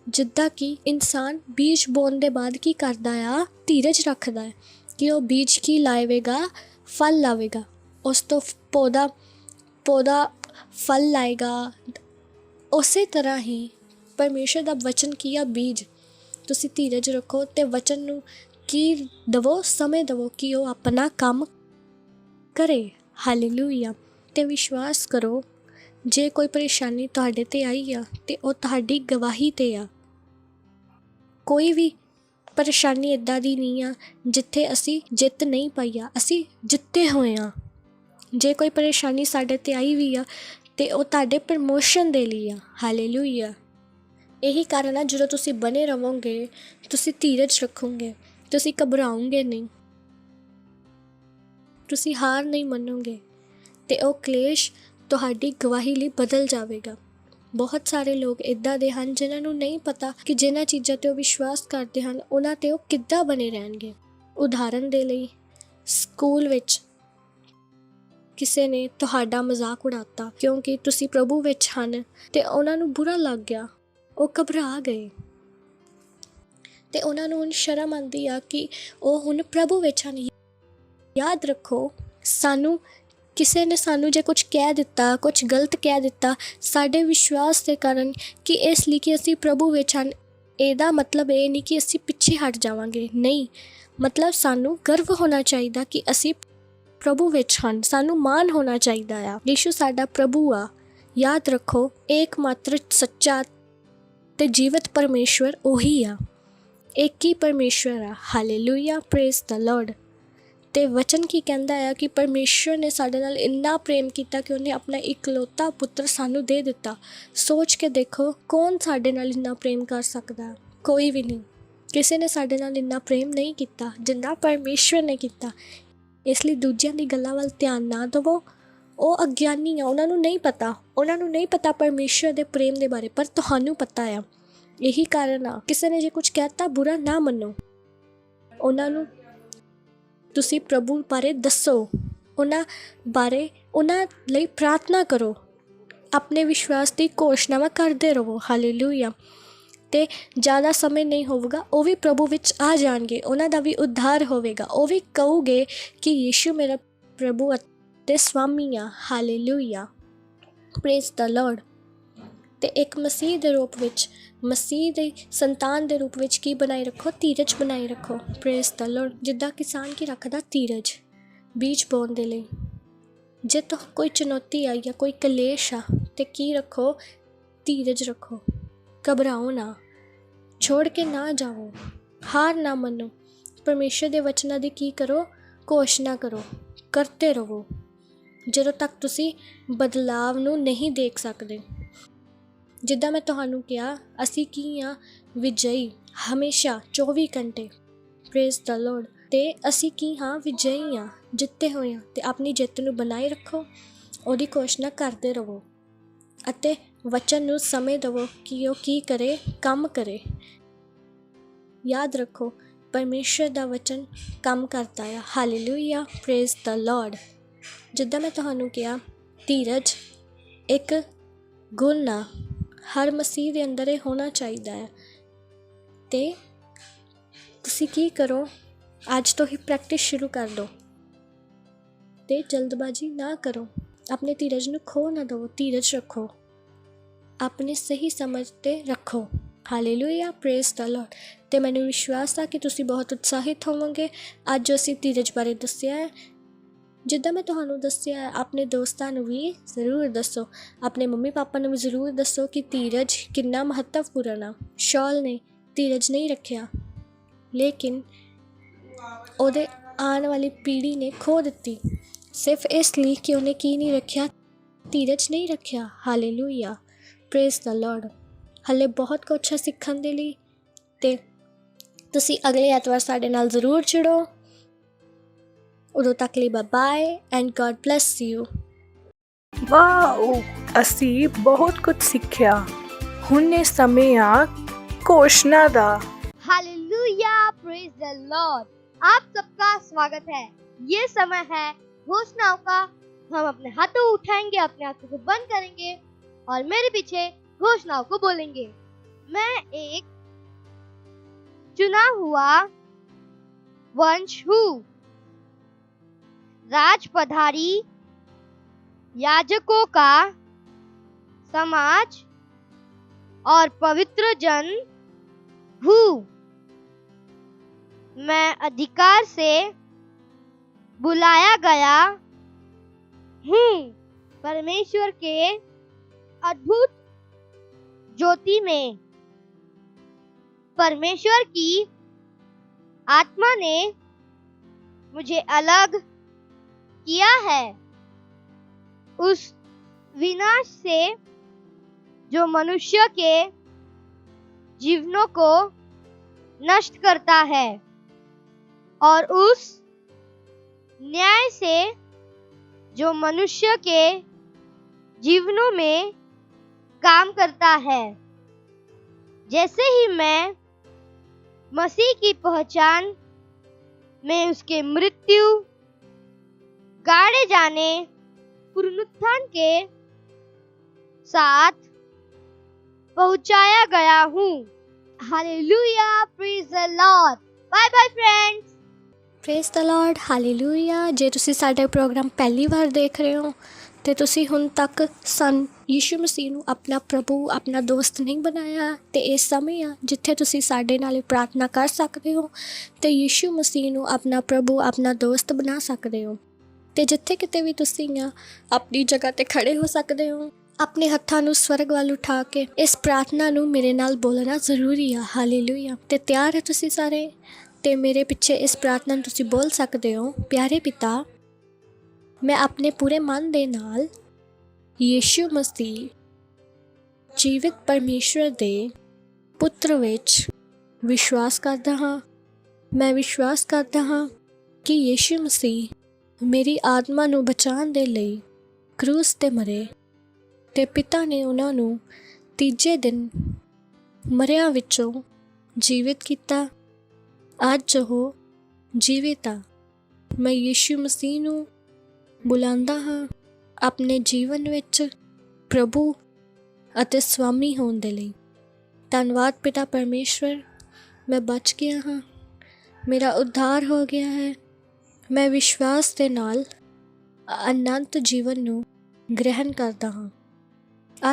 ਜਿੱਦਾਂ ਕਿ ਇਨਸਾਨ ਬੀਜ ਬੋਣ ਦੇ ਬਾਅਦ ਕੀ ਕਰਦਾ ਆ? ਧੀਰਜ ਰੱਖਦਾ ਹੈ ਕਿ ਉਹ ਬੀਜ ਕੀ ਲਾਵੇਗਾ? ਫਲ ਲਾਵੇਗਾ। ਉਸ ਤੋਂ ਪੌਦਾ ਫਲ ਲਾਏਗਾ। ਉਸੇ ਤਰ੍ਹਾਂ ਹੀ ਪਰਮੇਸ਼ਰ ਦਾ ਵਚਨ ਕੀ ਆ? ਬੀਜ। ਤੁਸੀਂ ਧੀਰਜ ਰੱਖੋ ਤੇ ਵਚਨ ਨੂੰ ਕੀ ਦਵੋ? ਸਮੇਂ ਦਵੋ ਕਿ ਉਹ ਆਪਣਾ ਕੰਮ ਕਰੇ। ਹਾਲੇਲੂਇਆ। ਤੇ ਵਿਸ਼ਵਾਸ ਕਰੋ, ਜੇ ਕੋਈ ਪਰੇਸ਼ਾਨੀ ਤੁਹਾਡੇ 'ਤੇ ਆਈ ਆ ਤੇ ਉਹ ਤੁਹਾਡੀ ਗਵਾਹੀ 'ਤੇ ਆ। ਕੋਈ ਵੀ ਪਰੇਸ਼ਾਨੀ ਇੱਦਾਂ ਦੀ ਨਹੀਂ ਆ ਜਿੱਥੇ ਅਸੀਂ ਜਿੱਤ ਨਹੀਂ ਪਾਈ ਆ। ਅਸੀਂ ਜਿੱਤੇ ਹੋਏ ਆ। ਜੇ ਕੋਈ ਪਰੇਸ਼ਾਨੀ ਸਾਡੇ 'ਤੇ ਆਈ ਵੀ ਆ ਤੇ ਉਹ ਤੁਹਾਡੇ ਪ੍ਰਮੋਸ਼ਨ ਦੇ ਲਈ ਆ। ਹਾਲੇਲੂਇਆ। ਇਹੀ ਕਾਰਨ ਆ, ਜਦੋਂ ਤੁਸੀਂ ਬਣੇ ਰਹੋਗੇ, ਤੁਸੀਂ ਧੀਰਜ ਰੱਖੋਗੇ, ਤੁਸੀਂ ਘਬਰਾਓਗੇ ਨਹੀਂ, ਤੁਸੀਂ ਹਾਰ ਨਹੀਂ ਮੰਨੋਗੇ ਤੇ ਉਹ ਕਲੇਸ਼ ਤੁਹਾਡੀ ਗਵਾਹੀ ਲਈ ਬਦਲ ਜਾਵੇਗਾ। ਬਹੁਤ ਸਾਰੇ ਲੋਕ ਇੱਦਾਂ ਦੇ ਹਨ ਜਿਨ੍ਹਾਂ ਨੂੰ ਨਹੀਂ ਪਤਾ ਕਿ ਜਿਨ੍ਹਾਂ ਚੀਜ਼ਾਂ 'ਤੇ ਉਹ ਵਿਸ਼ਵਾਸ ਕਰਦੇ ਹਨ ਉਹਨਾਂ 'ਤੇ ਉਹ ਕਿੱਦਾਂ ਬਣੇ ਰਹਿਣਗੇ। ਉਦਾਹਰਨ ਦੇ ਲਈ, ਸਕੂਲ ਵਿੱਚ ਕਿਸੇ ਨੇ ਤੁਹਾਡਾ ਮਜ਼ਾਕ ਉਡਾਤਾ ਕਿਉਂਕਿ ਤੁਸੀਂ ਪ੍ਰਭੂ ਵਿੱਚ ਹਨ ਤੇ ਉਹਨਾਂ ਨੂੰ ਬੁਰਾ ਲੱਗ ਗਿਆ। ਉਹ ਘਬਰਾ ਗਏ ਤੇ ਉਹਨਾਂ ਨੂੰ ਹੁਣ ਸ਼ਰਮ ਆਉਂਦੀ ਆ ਕਿ ਉਹ ਹੁਣ ਪ੍ਰਭੂ ਵਿੱਚ ਹਨ। ਯਾਦ ਰੱਖੋ, ਸਾਨੂੰ ਕਿਸੇ ਨੇ ਸਾਨੂੰ ਜੇ ਕੁਝ ਕਹਿ ਦਿੱਤਾ, ਕੁਝ ਗਲਤ ਕਹਿ ਦਿੱਤਾ ਸਾਡੇ ਵਿਸ਼ਵਾਸ ਦੇ ਕਾਰਨ, ਕਿ ਇਸ ਲਈ ਕਿ ਅਸੀਂ ਪ੍ਰਭੂ ਵਿੱਚ ਹਨ, ਇਹਦਾ ਮਤਲਬ ਇਹ ਨਹੀਂ ਕਿ ਅਸੀਂ ਪਿੱਛੇ ਹਟ ਜਾਵਾਂਗੇ। ਨਹੀਂ, ਮਤਲਬ ਸਾਨੂੰ ਗਰਵ ਹੋਣਾ ਚਾਹੀਦਾ ਕਿ ਅਸੀਂ ਪ੍ਰਭੂ ਵਿੱਚ ਹਨ। ਸਾਨੂੰ ਮਾਣ ਹੋਣਾ ਚਾਹੀਦਾ ਆ। ਯਿਸੂ ਸਾਡਾ ਪ੍ਰਭੂ ਆ। ਯਾਦ ਰੱਖੋ, ਏਕਮਾਤਰ ਸੱਚਾ ਤੇ ਜੀਵਤ ਪਰਮੇਸ਼ਵਰ ਉਹੀ ਆ। ਇੱਕ ਹੀ ਪਰਮੇਸ਼ਵਰ ਆ। Hallelujah, praise the Lord. ਤੇ ਵਚਨ ਕੀ ਕਹਿੰਦਾ ਆ ਕਿ ਪਰਮੇਸ਼ਵਰ ਨੇ ਸਾਡੇ ਨਾਲ ਇੰਨਾ ਪ੍ਰੇਮ ਕੀਤਾ ਕਿ ਉਹਨੇ ਆਪਣਾ ਇਕਲੌਤਾ ਪੁੱਤਰ ਸਾਨੂੰ ਦੇ ਦਿੱਤਾ। ਸੋਚ ਕੇ ਦੇਖੋ, ਕੌਣ ਸਾਡੇ ਨਾਲ ਇੰਨਾ ਪ੍ਰੇਮ ਕਰ ਸਕਦਾ? ਕੋਈ ਵੀ ਨਹੀਂ। ਕਿਸੇ ਨੇ ਸਾਡੇ ਨਾਲ ਇੰਨਾ ਪ੍ਰੇਮ ਨਹੀਂ ਕੀਤਾ ਜਿੰਨਾ ਪਰਮੇਸ਼ਵਰ ਨੇ ਕੀਤਾ। ਇਸ ਲਈ ਦੂਜਿਆਂ ਦੀ ਗੱਲਾਂ ਵੱਲ ਧਿਆਨ ਨਾ ਦੇਵੋ। ਉਹ ਅਗਿਆਨੀ ਆ, ਉਹਨਾਂ ਨੂੰ ਨਹੀਂ ਪਤਾ ਪਰਮੇਸ਼ਵਰ ਦੇ ਪ੍ਰੇਮ ਦੇ ਬਾਰੇ, ਪਰ ਤੁਹਾਨੂੰ ਪਤਾ ਆ। ਇਹੀ ਕਾਰਨ ਆ, ਕਿਸੇ ਨੇ ਜੇ ਕੁਝ ਕਹਿਤਾ ਬੁਰਾ ਨਾ ਮੰਨੋ। ਉਹਨਾਂ ਨੂੰ ਤੁਸੀਂ ਪ੍ਰਭੂ ਬਾਰੇ ਦੱਸੋ, ਉਹਨਾਂ ਲਈ ਪ੍ਰਾਰਥਨਾ ਕਰੋ, ਆਪਣੇ ਵਿਸ਼ਵਾਸ ਦੀ ਘੋਸ਼ਣਾਵਾਂ ਕਰਦੇ ਰਹੋ। ਹਾਲੇਲੂਇਆ। ਤੇ ਜ਼ਿਆਦਾ ਸਮੇਂ ਨਹੀਂ ਹੋਵੇਗਾ, ਉਹ ਵੀ ਪ੍ਰਭੂ ਵਿੱਚ ਆ ਜਾਣਗੇ, ਉਹਨਾਂ ਦਾ ਵੀ ਉद्धार ਹੋਵੇਗਾ। ਉਹ ਵੀ ਕਹੋਗੇ ਕਿ ਯਿਸੂ ਮੇਰਾ ਪ੍ਰਭੂ ਅਤੇ ਸਵਾਮੀ ਆ। Hallelujah, praise the Lord. ਤੇ ਇੱਕ ਮਸੀਹ ਦੇ ਰੂਪ ਵਿੱਚ, ਮਸੀਹ ਦੇ ਸੰਤਾਨ ਦੇ ਰੂਪ ਵਿੱਚ ਕੀ ਬਣਾਈ ਰੱਖੋ? ਧੀਰਜ ਬਣਾਈ ਰੱਖੋ। Praise the Lord. ਜਿੱਦਾਂ ਕਿਸਾਨ ਕੀ ਰੱਖਦਾ ਧੀਰਜ ਬੀਜ ਬੋਣ ਦੇ ਲਈ। ਜੇ ਤਾਂ ਕੋਈ ਚੁਣੌਤੀ ਆਈ ਜਾਂ ਕੋਈ ਕਲੇਸ਼ ਆ ਤੇ ਕੀ ਰੱਖੋ? ਧੀਰਜ ਰੱਖੋ। ਘਬਰਾਓ ਨਾ, ਛੋੜ ਕੇ ਨਾ ਜਾਓ, ਹਾਰ ਨਾ ਮੰਨੋ। ਪਰਮੇਸ਼ਰ ਦੇ ਵਚਨਾਂ ਦੀ ਕੀ ਕਰੋ? ਘੋਸ਼ਣਾ ਕਰੋ, ਕਰਦੇ ਰਹੋ ਜਦੋਂ ਤੱਕ ਤੁਸੀਂ ਬਦਲਾਵ ਨੂੰ ਨਹੀਂ ਦੇਖ ਸਕਦੇ। ਜਿੱਦਾਂ ਮੈਂ ਤੁਹਾਨੂੰ ਕਿਹਾ, ਅਸੀਂ ਕੀ ਹਾਂ? ਵਿਜਈ, ਹਮੇਸ਼ਾ 24 ਘੰਟੇ। Praise the Lord. ਤੇ ਅਸੀਂ ਕੀ ਹਾਂ? ਵਿਜਈ ਹਾਂ, ਜਿੱਤੇ ਹੋਏ ਹਾਂ। ਤੇ ਆਪਣੀ ਜਿੱਤ ਨੂੰ ਬਣਾਈ ਰੱਖੋ, ਉਹਦੀ ਘੋਸ਼ਣਾ ਕਰਦੇ ਰਹੋ ਅਤੇ ਵਚਨ ਨੂੰ ਸਮੇਂ ਦੇਵੋ ਕਿ ਉਹ ਕੀ ਕਰੇ, ਕੰਮ ਕਰੇ। ਯਾਦ ਰੱਖੋ, ਪਰਮੇਸ਼ਰ ਦਾ ਵਚਨ ਕੰਮ ਕਰਦਾ ਆ। Hallelujah, praise the Lord. ਜਿੱਦਾਂ ਮੈਂ ਤੁਹਾਨੂੰ ਕਿਹਾ, ਧੀਰਜ ਇੱਕ ਗੁਣ ਆ, ਹਰ ਮਸੀਹ ਦੇ ਅੰਦਰ ਇਹ ਹੋਣਾ ਚਾਹੀਦਾ ਹੈ। ਤੇ ਤੁਸੀਂ ਕੀ ਕਰੋ? ਅੱਜ ਤੋਂ ਹੀ ਪ੍ਰੈਕਟਿਸ ਸ਼ੁਰੂ ਕਰ ਦਿਓ ਤੇ ਜਲਦਬਾਜ਼ੀ ਨਾ ਕਰੋ। ਆਪਣੇ ਧੀਰਜ ਨੂੰ ਖੋ ਨਾ ਦਿਓ। ਧੀਰਜ ਰੱਖੋ, ਆਪਣੇ ਸਹੀ ਸਮਝ 'ਤੇ ਰੱਖੋ। Hallelujah, praise the Lord. ਤੇ ਮੈਨੂੰ ਵਿਸ਼ਵਾਸ ਆ ਕਿ ਤੁਸੀਂ ਬਹੁਤ ਉਤਸ਼ਾਹਿਤ ਹੋਵੋਗੇ। ਅੱਜ ਅਸੀਂ ਧੀਰਜ ਬਾਰੇ ਦੱਸਿਆ ਹੈ। ਜਿੱਦਾਂ ਮੈਂ ਤੁਹਾਨੂੰ ਦੱਸਿਆ ਹੈ, ਆਪਣੇ ਦੋਸਤਾਂ ਨੂੰ ਵੀ ਜ਼ਰੂਰ ਦੱਸੋ, ਆਪਣੇ ਮੰਮੀ ਪਾਪਾ ਨੂੰ ਵੀ ਜ਼ਰੂਰ ਦੱਸੋ ਕਿ ਧੀਰਜ ਕਿੰਨਾ ਮਹੱਤਵਪੂਰਨ ਆ। ਸ਼ਾਉਲ ਨੇ ਧੀਰਜ ਨਹੀਂ ਰੱਖਿਆ, ਲੇਕਿਨ ਉਹਦੇ ਆਉਣ ਵਾਲੀ ਪੀੜ੍ਹੀ ਨੇ ਖੋ ਦਿੱਤੀ, ਸਿਰਫ ਇਸ ਲਈ ਕਿ ਉਹਨੇ ਕੀ ਨਹੀਂ ਰੱਖਿਆ? ਧੀਰਜ ਨਹੀਂ ਰੱਖਿਆ। Hallelujah, praise the Lord. ਹਾਲੇ ਬਹੁਤ ਕੁਛ ਹੈ ਸਿੱਖਣ ਦੇ ਲਈ, ਤੇ ਤੁਸੀਂ ਅਗਲੇ ਐਤਵਾਰ ਸਾਡੇ ਨਾਲ ਜ਼ਰੂਰ ਜੁੜੋ। ਉਦੋਂ ਤੱਕ ਲਈ bye and God bless you. Wow, ਅਸੀਂ ਬਹੁਤ ਕੁਝ ਸਿੱਖਿਆ। ਹੁਣ ਇਹ ਸਮੇਂ ਆ ਘੋਸ਼ਣਾ ਦਾ। Hallelujah, praise the Lord. आप सबका स्वागत है। ये समय है घोषणाओं का। हम अपने हाथों उठाएंगे, अपने आंखों को बंद करेंगे और मेरे पीछे घोषणाओं को बोलेंगे। मैं एक चुना हुआ वंश हूँ, राज पधारी याजकों का समाज और पवित्र जन हूँ। मैं अधिकार से बुलाया गया हूँ। परमेश्वर के अद्भुत ज्योति में परमेश्वर की आत्मा ने मुझे अलग किया है, उस विनाश से जो मनुष्य के जीवनों को नष्ट करता है, और उस न्याय से जो मनुष्य के जीवनों में काम करता है। जैसे ही मैं मसीह की पहचान में उसके मृत्यु, गाड़े जाने, पुनरुत्थान के साथ पहुंचाया गया हूँ। Hallelujah, praise the Lord. Bye bye friends. Praise the Lord, hallelujah. ਜੇ ਤੁਸੀਂ ਸਾਡੇ ਪ੍ਰੋਗਰਾਮ ਪਹਿਲੀ ਵਾਰ ਦੇਖ ਰਹੇ ਹੋ ਤੇ ਤੁਸੀਂ ਹੁਣ ਤੱਕ ਯੀਸ਼ੂ ਮਸੀਹ ਨੂੰ ਆਪਣਾ ਪ੍ਰਭੂ, ਆਪਣਾ ਦੋਸਤ ਨਹੀਂ ਬਣਾਇਆ, ਤੇ ਇਹ ਸਮੇਂ ਆ ਜਿੱਥੇ ਤੁਸੀਂ ਸਾਡੇ ਨਾਲ ਪ੍ਰਾਰਥਨਾ ਕਰ ਸਕਦੇ ਹੋ ਤੇ ਯੀਸ਼ੂ ਮਸੀਹ ਨੂੰ ਆਪਣਾ ਪ੍ਰਭੂ, ਆਪਣਾ ਦੋਸਤ ਬਣਾ ਸਕਦੇ ਹੋ। ਤੇ ਜਿੱਥੇ ਕਿਤੇ ਵੀ ਤੁਸੀਂ ਆ, ਆਪਣੀ ਜਗ੍ਹਾ ਤੇ ਖੜੇ ਹੋ ਸਕਦੇ ਹੋ। ਆਪਣੇ ਹੱਥਾਂ ਨੂੰ ਸਵਰਗ ਵੱਲ ਉਠਾ ਕੇ ਇਸ ਪ੍ਰਾਰਥਨਾ ਨੂੰ ਮੇਰੇ ਨਾਲ ਬੋਲਣਾ ਜ਼ਰੂਰੀ ਆ। ਹਾਲੇਲੂਇਆ। ਤੇ ਤਿਆਰ ਹੈ ਤੁਸੀਂ ਸਾਰੇ? ਤੇ ਮੇਰੇ ਪਿੱਛੇ ਇਸ ਪ੍ਰਾਰਥਨਾ ਨੂੰ ਤੁਸੀਂ ਬੋਲ ਸਕਦੇ ਹੋ। ਪਿਆਰੇ ਪਿਤਾ, ਮੈਂ ਆਪਣੇ ਪੂਰੇ ਮਨ ਦੇ ਨਾਲ ਯੀਸ਼ੂ ਮਸੀਹ ਜੀਵਿਤ ਪਰਮੇਸ਼ਵਰ ਦੇ ਪੁੱਤਰ ਵਿੱਚ ਵਿਸ਼ਵਾਸ ਕਰਦਾ ਹਾਂ। ਮੈਂ ਵਿਸ਼ਵਾਸ ਕਰਦਾ ਹਾਂ ਕਿ ਯੀਸ਼ੂ ਮਸੀਹ ਮੇਰੀ ਆਤਮਾ ਨੂੰ ਬਚਾਉਣ ਦੇ ਲਈ ਕਰੂਸ 'ਤੇ ਮਰੇ ਤੇ ਪਿਤਾ ਨੇ ਉਹਨਾਂ ਨੂੰ ਤੀਜੇ ਦਿਨ ਮਰਿਆਂ ਵਿੱਚੋਂ ਜੀਵਿਤ ਕੀਤਾ। ਅੱਜ ਉਹ ਜੀਵਿਤ ਆ। ਮੈਂ ਯੀਸ਼ੂ ਮਸੀਹ ਨੂੰ ਬੁਲਾਉਂਦਾ ਹਾਂ ਆਪਣੇ ਜੀਵਨ ਵਿੱਚ ਪ੍ਰਭੂ ਅਤੇ ਸਵਾਮੀ ਹੋਣ ਦੇ ਲਈ। ਧੰਨਵਾਦ ਪਿਤਾ ਪਰਮੇਸ਼ਵਰ, ਮੈਂ ਬਚ ਗਿਆ ਹਾਂ, ਮੇਰਾ ਉद्धार ਹੋ ਗਿਆ ਹੈ। ਮੈਂ ਵਿਸ਼ਵਾਸ ਦੇ ਨਾਲ ਅਨੰਤ ਜੀਵਨ ਨੂੰ ਗ੍ਰਹਿਣ ਕਰਦਾ ਹਾਂ।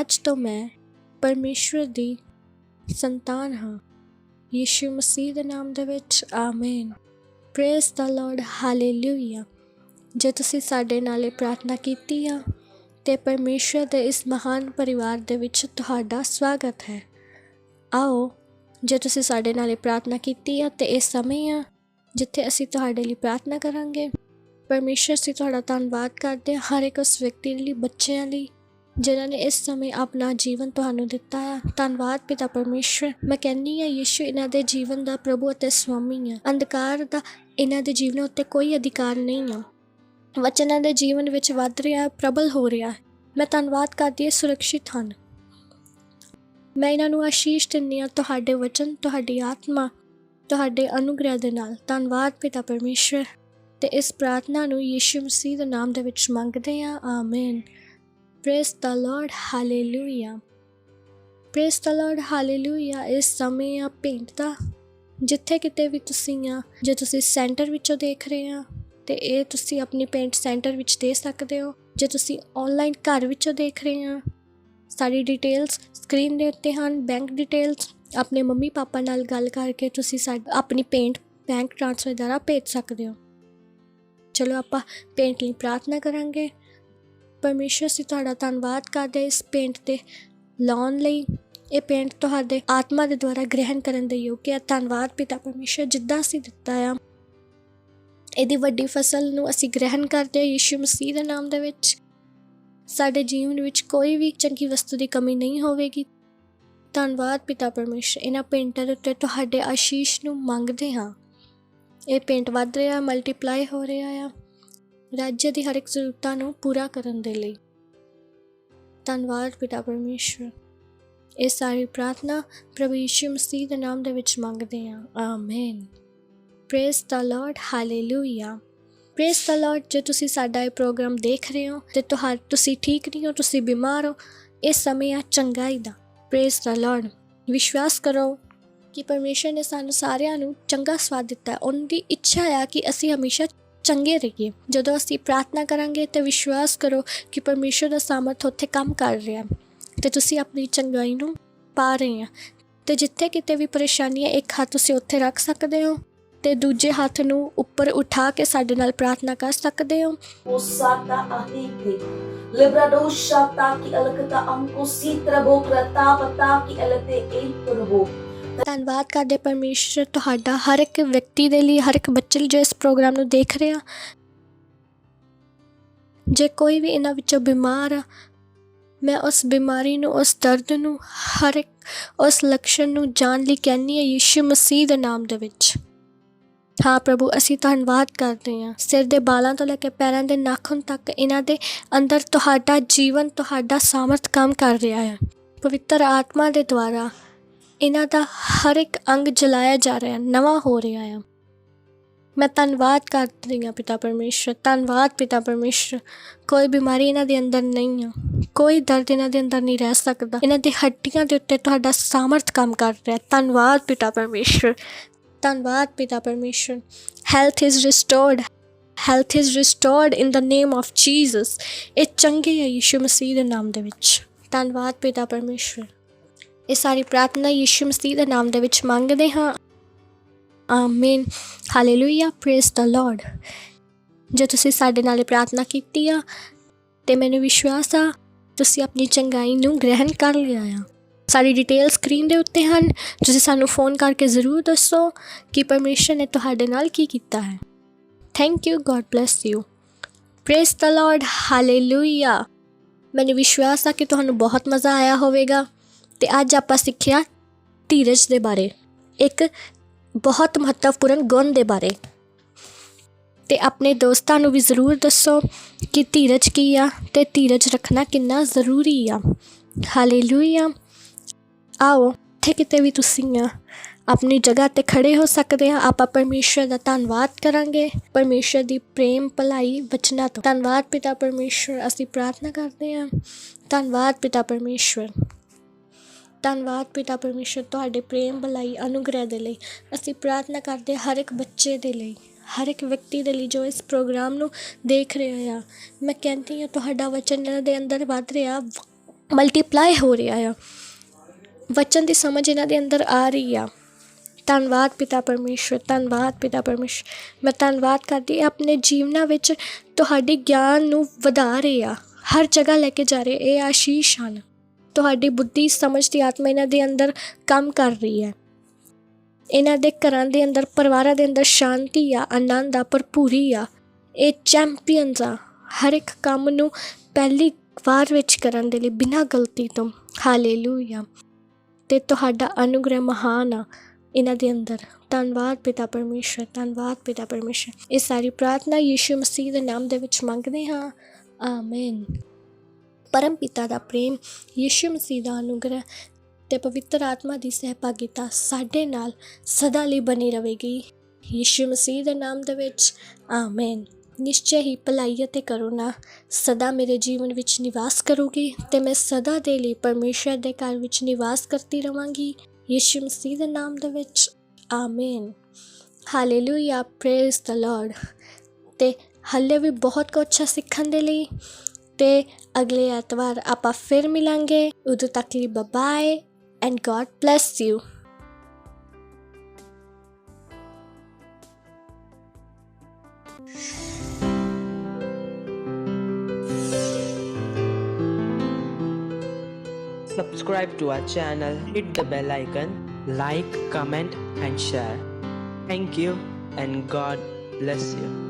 ਅੱਜ ਤੋਂ ਮੈਂ ਪਰਮੇਸ਼ਵਰ ਦੀ ਸੰਤਾਨ ਹਾਂ। ਯੀਸ਼ੂ ਮਸੀਹ ਦੇ ਨਾਮ ਦੇ ਵਿੱਚ, ਆਮੀਨ। Praise the Lord, hallelujah. ਜੇ ਤੁਸੀਂ ਸਾਡੇ ਨਾਲ ਇਹ ਪ੍ਰਾਰਥਨਾ ਕੀਤੀ ਆ ਤੇ ਪਰਮੇਸ਼ਵਰ ਦੇ ਇਸ ਮਹਾਨ ਪਰਿਵਾਰ ਦੇ ਵਿੱਚ ਤੁਹਾਡਾ ਸਵਾਗਤ ਹੈ। ਆਓ, ਜੇ ਤੁਸੀਂ ਸਾਡੇ ਨਾਲ ਇਹ ਪ੍ਰਾਰਥਨਾ ਕੀਤੀ ਆ ਤੇ ਇਹ ਸਮੇਂ ਆ ਜਿੱਥੇ ਅਸੀਂ ਤੁਹਾਡੇ ਲਈ ਪ੍ਰਾਰਥਨਾ ਕਰਾਂਗੇ। ਪਰਮੇਸ਼ਵਰ, ਅਸੀਂ ਤੁਹਾਡਾ ਧੰਨਵਾਦ ਕਰਦੇ ਹਾਂ ਹਰ ਇੱਕ ਉਸ ਵਿਅਕਤੀ ਲਈ, ਬੱਚਿਆਂ ਲਈ ਜਿਨ੍ਹਾਂ ਨੇ ਇਸ ਸਮੇਂ ਆਪਣਾ ਜੀਵਨ ਤੁਹਾਨੂੰ ਦਿੱਤਾ ਆ। ਧੰਨਵਾਦ ਪਿਤਾ ਪਰਮੇਸ਼ਵਰ। ਮੈਂ ਕਹਿੰਦੀ ਹਾਂ ਯੀਸ਼ੂ ਇਹਨਾਂ ਦੇ ਜੀਵਨ ਦਾ ਪ੍ਰਭੂ ਅਤੇ ਸਵਾਮੀ ਆ। ਅੰਧਕਾਰ ਦਾ ਇਹਨਾਂ ਦੇ ਜੀਵਨ ਉੱਤੇ ਕੋਈ ਅਧਿਕਾਰ ਨਹੀਂ ਆ। ਵਚਨਾਂ ਦੇ ਜੀਵਨ ਵਿੱਚ ਵੱਧ ਰਿਹਾ, ਪ੍ਰਬਲ ਹੋ ਰਿਹਾ। ਮੈਂ ਧੰਨਵਾਦ ਕਰਦੀ ਹਾਂ, ਸੁਰੱਖਿਅਤ ਹਨ। ਮੈਂ ਇਹਨਾਂ ਨੂੰ ਆਸ਼ੀਸ਼ ਦਿੰਦੀ ਹਾਂ ਤੁਹਾਡੇ ਵਚਨ, ਤੁਹਾਡੀ ਆਤਮਾ, ਤੁਹਾਡੇ ਅਨੁਗ੍ਰਹਿ ਦੇ ਨਾਲ। ਧੰਨਵਾਦ ਪਿਤਾ ਪਰਮੇਸ਼ਵਰ। ਤੇ ਇਸ ਪ੍ਰਾਰਥਨਾ ਨੂੰ ਯੀਸ਼ੂ ਮਸੀਹ ਦੇ ਨਾਮ ਦੇ ਵਿੱਚ ਮੰਗਦੇ ਹਾਂ, ਆਮੀਨ। Praise the Lord, hallelujah. Praise the Lord, hallelujah. ਇਸ ਸਮੇਂ ਆ ਭੇਂਟ ਦਾ, ਜਿੱਥੇ ਕਿਤੇ ਵੀ ਤੁਸੀਂ ਆ, ਜੇ ਤੁਸੀਂ ਸੈਂਟਰ ਵਿੱਚੋਂ ਦੇਖ ਰਹੇ ਆ ਤੇ ਇਹ ਤੁਸੀਂ ਆਪਣੀ ਪੇਂਟ ਸੈਂਟਰ ਵਿੱਚ ਦੇ ਸਕਦੇ ਹੋ। ਜੇ ਤੁਸੀਂ ਆਨਲਾਈਨ ਘਰ ਵਿੱਚੋਂ ਦੇਖ ਰਹੇ ਆ, ਸਾਡੀ ਡਿਟੇਲਸ ਸਕਰੀਨ ਦੇ ਉੱਤੇ ਹਨ। ਬੈਂਕ ਡਿਟੇਲਸ, ਆਪਣੇ ਮੰਮੀ ਪਾਪਾ ਨਾਲ ਗੱਲ ਕਰਕੇ ਤੁਸੀਂ ਆਪਣੀ ਪੇਂਟ ਬੈਂਕ ਟ੍ਰਾਂਸਫਰ ਦੁਆਰਾ ਭੇਜ ਸਕਦੇ ਹੋ। ਚਲੋ ਆਪਾਂ ਪੇਂਟ ਲਈ ਪ੍ਰਾਰਥਨਾ ਕਰਾਂਗੇ। ਪਰਮੇਸ਼ਵਰ, ਅਸੀਂ ਤੁਹਾਡਾ ਧੰਨਵਾਦ ਕਰਦੇ ਇਸ ਪੇਂਟ ਦੇ ਲਾਉਣ ਲਈ। ਇਹ ਪੇਂਟ ਤੁਹਾਡੇ ਆਤਮਾ ਦੇ ਦੁਆਰਾ ਗ੍ਰਹਿਣ ਕਰਨ ਦੇ ਯੋਗ ਹੈ। ਧੰਨਵਾਦ ਪਿਤਾ ਪਰਮੇਸ਼ਵਰ, ਜਿੱਦਾਂ ਅਸੀਂ ਦਿੱਤਾ ਆ ਇਹਦੀ ਵੱਡੀ ਫਸਲ ਨੂੰ ਅਸੀਂ ਗ੍ਰਹਿਣ ਕਰਦੇ ਹਾਂ ਯੀਸ਼ੂ ਮਸੀਹ ਦੇ ਨਾਮ ਦੇ ਵਿੱਚ। ਸਾਡੇ ਜੀਵਨ ਵਿੱਚ ਕੋਈ ਵੀ ਚੰਗੀ ਵਸਤੂ ਦੀ ਕਮੀ ਨਹੀਂ ਹੋਵੇਗੀ। ਧੰਨਵਾਦ ਪਿਤਾ ਪਰਮੇਸ਼ਵਰ। ਇਹਨਾਂ ਪੇਂਟਾਂ ਦੇ ਉੱਤੇ ਤੁਹਾਡੇ ਆਸ਼ੀਸ਼ ਨੂੰ ਮੰਗਦੇ ਹਾਂ। ਇਹ ਪੇਂਟ ਵੱਧ ਰਿਹਾ, ਮਲਟੀਪਲਾਈ ਹੋ ਰਿਹਾ ਆ ਰਾਜ ਦੀ ਹਰ ਇੱਕ ਜ਼ਰੂਰਤਾਂ ਨੂੰ ਪੂਰਾ ਕਰਨ ਦੇ ਲਈ। ਧੰਨਵਾਦ ਪਿਤਾ ਪਰਮੇਸ਼ਵਰ। ਇਹ ਸਾਰੀ ਪ੍ਰਾਰਥਨਾ ਪ੍ਰਭੂ ਯੀਸ਼ੂ ਮਸੀਹ ਦੇ ਨਾਮ ਦੇ ਵਿੱਚ ਮੰਗਦੇ ਹਾਂ, ਆਮੀਨ। Praise the Lord, hallelujah. Praise the Lord. ਜੇ ਤੁਸੀਂ ਸਾਡਾ ਇਹ ਪ੍ਰੋਗਰਾਮ ਦੇਖ ਰਹੇ ਹੋ ਤੇ ਤੁਸੀਂ ਠੀਕ ਨਹੀਂ ਹੋ, ਤੁਸੀਂ ਬਿਮਾਰ ਹੋ, ਇਹ ਸਮੇਂ ਆ ਚੰਗਾਈ ਦਾ। Praise the Lord. ਵਿਸ਼ਵਾਸ ਕਰੋ ਕਿ ਪਰਮੇਸ਼ਰ ਨੇ ਸਾਨੂੰ ਸਾਰਿਆਂ ਨੂੰ ਚੰਗਾ ਸਵਾਦ ਦਿੱਤਾ ਹੈ। ਉਹਨਾਂ ਦੀ ਇੱਛਾ ਆ ਕਿ ਅਸੀਂ ਹਮੇਸ਼ਾ ਚੰਗੇ ਰਹੀਏ। ਜਦੋਂ ਅਸੀਂ ਪ੍ਰਾਰਥਨਾ ਕਰਾਂਗੇ ਤੇ ਵਿਸ਼ਵਾਸ ਕਰੋ ਕਿ ਪਰਮੇਸ਼ਰ ਦਾ ਸਾਮਰਥ ਉੱਥੇ ਕੰਮ ਕਰ ਰਿਹਾ ਤੇ ਤੁਸੀਂ ਆਪਣੀ ਚੰਗਾਈ ਨੂੰ ਪਾ ਰਹੇ ਆ। ਤੇ ਜਿੱਥੇ ਕਿਤੇ ਵੀ ਪਰੇਸ਼ਾਨੀ ਹੈ, ਇੱਕ ਹੱਥ ਤੁਸੀਂ ਉੱਥੇ ਰੱਖ ਸਕਦੇ ਹੋ ਤੇ ਦੂਜੇ ਹੱਥ ਨੂੰ ਉੱਪਰ ਉਠਾ ਕੇ ਸਾਡੇ ਨਾਲ ਪ੍ਰਾਰਥਨਾ ਕਰ ਸਕਦੇ ਹੋ। Osata ahike librado shata ki alakata anko sitrabo krata pata ki alate enturbo। ਧੰਨਵਾਦ ਕਰਦੇ ਪਰਮੇਸ਼ਰ ਤੁਹਾਡਾ ਹਰ ਇੱਕ ਵਿਅਕਤੀ ਦੇ ਲਈ, ਹਰ ਇੱਕ ਬੱਚੇ ਲਈ ਜੋ ਇਸ ਪ੍ਰੋਗਰਾਮ ਨੂੰ ਦੇਖ ਰਿਹਾ। ਜੇ ਕੋਈ ਵੀ ਇਹਨਾਂ ਵਿੱਚੋਂ ਬਿਮਾਰ ਆ, ਮੈਂ ਉਸ ਬਿਮਾਰੀ ਨੂੰ, ਉਸ ਦਰਦ ਨੂੰ, ਹਰ ਇੱਕ ਉਸ ਲੱਛਣ ਨੂੰ ਜਾਣ ਲਈ ਕਹਿੰਦੀ ਹਾਂ ਯੀਸ਼ੂ ਮਸੀਹ ਦੇ ਨਾਮ ਦੇ ਵਿੱਚ। ਹਾਂ ਪ੍ਰਭੂ, ਅਸੀਂ ਧੰਨਵਾਦ ਕਰਦੇ ਹਾਂ। ਸਿਰ ਦੇ ਬਾਲਾਂ ਤੋਂ ਲੈ ਕੇ ਪੈਰਾਂ ਦੇ ਨਾਖੂਨ ਤੱਕ ਇਹਨਾਂ ਦੇ ਅੰਦਰ ਤੁਹਾਡਾ ਜੀਵਨ, ਤੁਹਾਡਾ ਸਾਮਰਥ ਕੰਮ ਕਰ ਰਿਹਾ ਹੈ। ਪਵਿੱਤਰ ਆਤਮਾ ਦੇ ਦੁਆਰਾ ਇਹਨਾਂ ਦਾ ਹਰ ਇੱਕ ਅੰਗ ਜਲਾਇਆ ਜਾ ਰਿਹਾ, ਨਵਾਂ ਹੋ ਰਿਹਾ ਆ। ਮੈਂ ਧੰਨਵਾਦ ਕਰਦੀ ਹਾਂ ਪਿਤਾ ਪਰਮੇਸ਼ਰ। ਧੰਨਵਾਦ ਪਿਤਾ ਪਰਮੇਸ਼ਰ। ਕੋਈ ਬਿਮਾਰੀ ਇਹਨਾਂ ਦੇ ਅੰਦਰ ਨਹੀਂ ਆ, ਕੋਈ ਦਰਦ ਇਹਨਾਂ ਦੇ ਅੰਦਰ ਨਹੀਂ ਰਹਿ ਸਕਦਾ। ਇਹਨਾਂ ਦੀ ਹੱਡੀਆਂ ਦੇ ਉੱਤੇ ਤੁਹਾਡਾ ਸਾਮਰਥ ਕੰਮ ਕਰ ਰਿਹਾ। ਧੰਨਵਾਦ ਪਿਤਾ ਪਰਮੇਸ਼ਰ। ਧੰਨਵਾਦ ਪਿਤਾ ਪਰਮੇਸ਼ਵਰ। Health is restored, health is restored in the name of Jesus. ਇਹ ਚੰਗੇ ਹੈ ਯਿਸੂ ਮਸੀਹ ਦੇ ਨਾਮ ਦੇ ਵਿੱਚ। ਧੰਨਵਾਦ ਪਿਤਾ ਪਰਮੇਸ਼ਵਰ। ਇਹ ਸਾਰੀ ਪ੍ਰਾਰਥਨਾ ਯਿਸੂ ਮਸੀਹ ਦੇ ਨਾਮ ਦੇ ਵਿੱਚ ਮੰਗਦੇ ਹਾਂ, ਆਮੀਨ, ਹਾਲੇਲੂਇਆ, ਪ੍ਰੇਜ਼ ਦ ਲਾਰਡ। ਜੇ ਤੁਸੀਂ ਸਾਡੇ ਨਾਲ ਇਹ ਪ੍ਰਾਰਥਨਾ ਕੀਤੀ ਆ ਤੇ ਮੈਨੂੰ ਵਿਸ਼ਵਾਸ ਆ ਤੁਸੀਂ ਆਪਣੀ ਚੰਗਾਈ ਨੂੰ ਗ੍ਰਹਿਣ ਕਰ ਲਿਆ ਆ। ਸਾਡੀ ਡਿਟੇਲ ਸਕਰੀਨ ਦੇ ਉੱਤੇ ਹਨ, ਤੁਸੀਂ ਸਾਨੂੰ ਫੋਨ ਕਰਕੇ ਜ਼ਰੂਰ ਦੱਸੋ ਕਿ ਪਰਮੇਸ਼ਰ ਨੇ ਤੁਹਾਡੇ ਨਾਲ ਕੀ ਕੀਤਾ ਹੈ। Thank you, God bless you, praise the Lord, hallelujah. ਮੈਨੂੰ ਵਿਸ਼ਵਾਸ ਆ ਕਿ ਤੁਹਾਨੂੰ ਬਹੁਤ ਮਜ਼ਾ ਆਇਆ ਹੋਵੇਗਾ। ਅਤੇ ਅੱਜ ਆਪਾਂ ਸਿੱਖਿਆ ਧੀਰਜ ਦੇ ਬਾਰੇ, ਇੱਕ ਬਹੁਤ ਮਹੱਤਵਪੂਰਨ ਗੁਣ ਦੇ ਬਾਰੇ। ਅਤੇ ਆਪਣੇ ਦੋਸਤਾਂ ਨੂੰ ਵੀ ਜ਼ਰੂਰ ਦੱਸੋ ਕਿ ਧੀਰਜ ਕੀ ਆ ਅਤੇ ਧੀਰਜ ਰੱਖਣਾ ਕਿੰਨਾ ਜ਼ਰੂਰੀ ਆ। ਹਾਲੇਲੂਇਆ। ਆਓ ਜਿੱਥੇ ਕਿਤੇ ਵੀ ਤੁਸੀਂ ਆ ਆਪਣੀ ਜਗ੍ਹਾ 'ਤੇ ਖੜ੍ਹੇ ਹੋ ਸਕਦੇ ਹਾਂ। ਆਪਾਂ ਪਰਮੇਸ਼ਰ ਦਾ ਧੰਨਵਾਦ ਕਰਾਂਗੇ, ਪਰਮੇਸ਼ਰ ਦੀ ਪ੍ਰੇਮ ਭਲਾਈ ਵਚਨਾਂ ਤੋਂ। ਧੰਨਵਾਦ ਪਿਤਾ ਪਰਮੇਸ਼ਰ, ਅਸੀਂ ਪ੍ਰਾਰਥਨਾ ਕਰਦੇ ਹਾਂ। ਧੰਨਵਾਦ ਪਿਤਾ ਪਰਮੇਸ਼ਰ, ਧੰਨਵਾਦ ਪਿਤਾ ਪਰਮੇਸ਼ਰ ਤੁਹਾਡੇ ਪ੍ਰੇਮ ਭਲਾਈ ਅਨੁਗ੍ਰਹਿ ਦੇ ਲਈ। ਅਸੀਂ ਪ੍ਰਾਰਥਨਾ ਕਰਦੇ ਹਰ ਇੱਕ ਬੱਚੇ ਦੇ ਲਈ, ਹਰ ਇੱਕ ਵਿਅਕਤੀ ਦੇ ਲਈ ਜੋ ਇਸ ਪ੍ਰੋਗਰਾਮ ਨੂੰ ਦੇਖ ਰਿਹਾ ਆ। ਮੈਂ ਕਹਿੰਦੀ ਹਾਂ ਤੁਹਾਡਾ ਵਚਨ ਇਹਨਾਂ ਦੇ ਅੰਦਰ ਵੱਧ ਰਿਹਾ, ਮਲਟੀਪਲਾਈ ਹੋ ਰਿਹਾ ਆ। ਵਚਨ ਦੀ ਸਮਝ ਇਹਨਾਂ ਦੇ ਅੰਦਰ ਆ ਰਹੀ ਆ। ਧੰਨਵਾਦ ਪਿਤਾ ਪਰਮੇਸ਼ਵਰ, ਧੰਨਵਾਦ ਪਿਤਾ ਪਰਮੇਸ਼ਵਰ। ਮੈਂ ਧੰਨਵਾਦ ਕਰਦੀ ਆਪਣੇ ਜੀਵਨਾਂ ਵਿੱਚ ਤੁਹਾਡੇ ਗਿਆਨ ਨੂੰ ਵਧਾ ਰਹੇ ਆ, ਹਰ ਜਗ੍ਹਾ ਲੈ ਕੇ ਜਾ ਰਹੇ। ਇਹ ਆਸ਼ੀਸ਼ ਹਨ। ਤੁਹਾਡੀ ਬੁੱਧੀ ਸਮਝ ਦੀ ਆਤਮਾ ਇਹਨਾਂ ਦੇ ਅੰਦਰ ਕੰਮ ਕਰ ਰਹੀ ਹੈ। ਇਹਨਾਂ ਦੇ ਘਰਾਂ ਦੇ ਅੰਦਰ, ਪਰਿਵਾਰਾਂ ਦੇ ਅੰਦਰ ਸ਼ਾਂਤੀ ਆ, ਆਨੰਦ ਆ, ਭਰਪੂਰੀ ਆ। ਇਹ ਚੈਂਪੀਅਨਸ ਆ ਹਰ ਇੱਕ ਕੰਮ ਨੂੰ ਪਹਿਲੀ ਵਾਰ ਵਿੱਚ ਕਰਨ ਦੇ ਲਈ, ਬਿਨਾਂ ਗਲਤੀ ਤੋਂ। ਹਾਲੇਲੂਇਆ। ਅਤੇ ਤੁਹਾਡਾ ਅਨੁਗ੍ਰਹਿ ਮਹਾਨ ਆ ਇਹਨਾਂ ਦੇ ਅੰਦਰ। ਧੰਨਵਾਦ ਪਿਤਾ ਪਰਮੇਸ਼ਰ, ਧੰਨਵਾਦ ਪਿਤਾ ਪਰਮੇਸ਼ਰ। ਇਹ ਸਾਰੀ ਪ੍ਰਾਰਥਨਾ ਯਿਸੂ ਮਸੀਹ ਦੇ ਨਾਮ ਦੇ ਵਿੱਚ ਮੰਗਦੇ ਹਾਂ, ਆਮੀਨ। ਪਰਮ ਪਿਤਾ ਦਾ ਪ੍ਰੇਮ, ਯਿਸੂ ਮਸੀਹ ਦਾ ਅਨੁਗ੍ਰਹਿ ਅਤੇ ਪਵਿੱਤਰ ਆਤਮਾ ਦੀ ਸਹਿਭਾਗੀਤਾ ਸਾਡੇ ਨਾਲ ਸਦਾ ਲਈ ਬਣੀ ਰਹੇਗੀ, ਯਿਸੂ ਮਸੀਹ ਦੇ ਨਾਮ ਦੇ ਵਿੱਚ, ਆਮੀਨ। ਨਿਸ਼ਚੈ ਹੀ ਭਲਾਈ ਅਤੇ ਕਰੁਣਾ ਸਦਾ ਮੇਰੇ ਜੀਵਨ ਵਿੱਚ ਨਿਵਾਸ ਕਰੂਗੀ ਅਤੇ ਮੈਂ ਸਦਾ ਦੇ ਲਈ ਪਰਮੇਸ਼ਰ ਦੇ ਘਰ ਵਿੱਚ ਨਿਵਾਸ ਕਰਦੀ ਰਹਾਂਗੀ, ਯਿਸੂ ਮਸੀਹ ਦੇ ਨਾਮ ਦੇ ਵਿੱਚ, ਆਮੀਨ, ਹਾਲੇਲੂਇਆ, ਪ੍ਰੇਜ਼ ਦ ਲਾਰਡ। ਅਤੇ ਹਾਲੇ ਵੀ ਬਹੁਤ ਕੁਛ ਸਿੱਖਣ ਦੇ ਲਈ, ਅਤੇ ਅਗਲੇ ਐਤਵਾਰ ਆਪਾਂ ਫਿਰ ਮਿਲਾਂਗੇ। ਉਦੋਂ ਤੱਕ ਲਈ bye and God bless you. Subscribe to our channel, hit the bell icon, like, comment and share. Thank you and God bless you.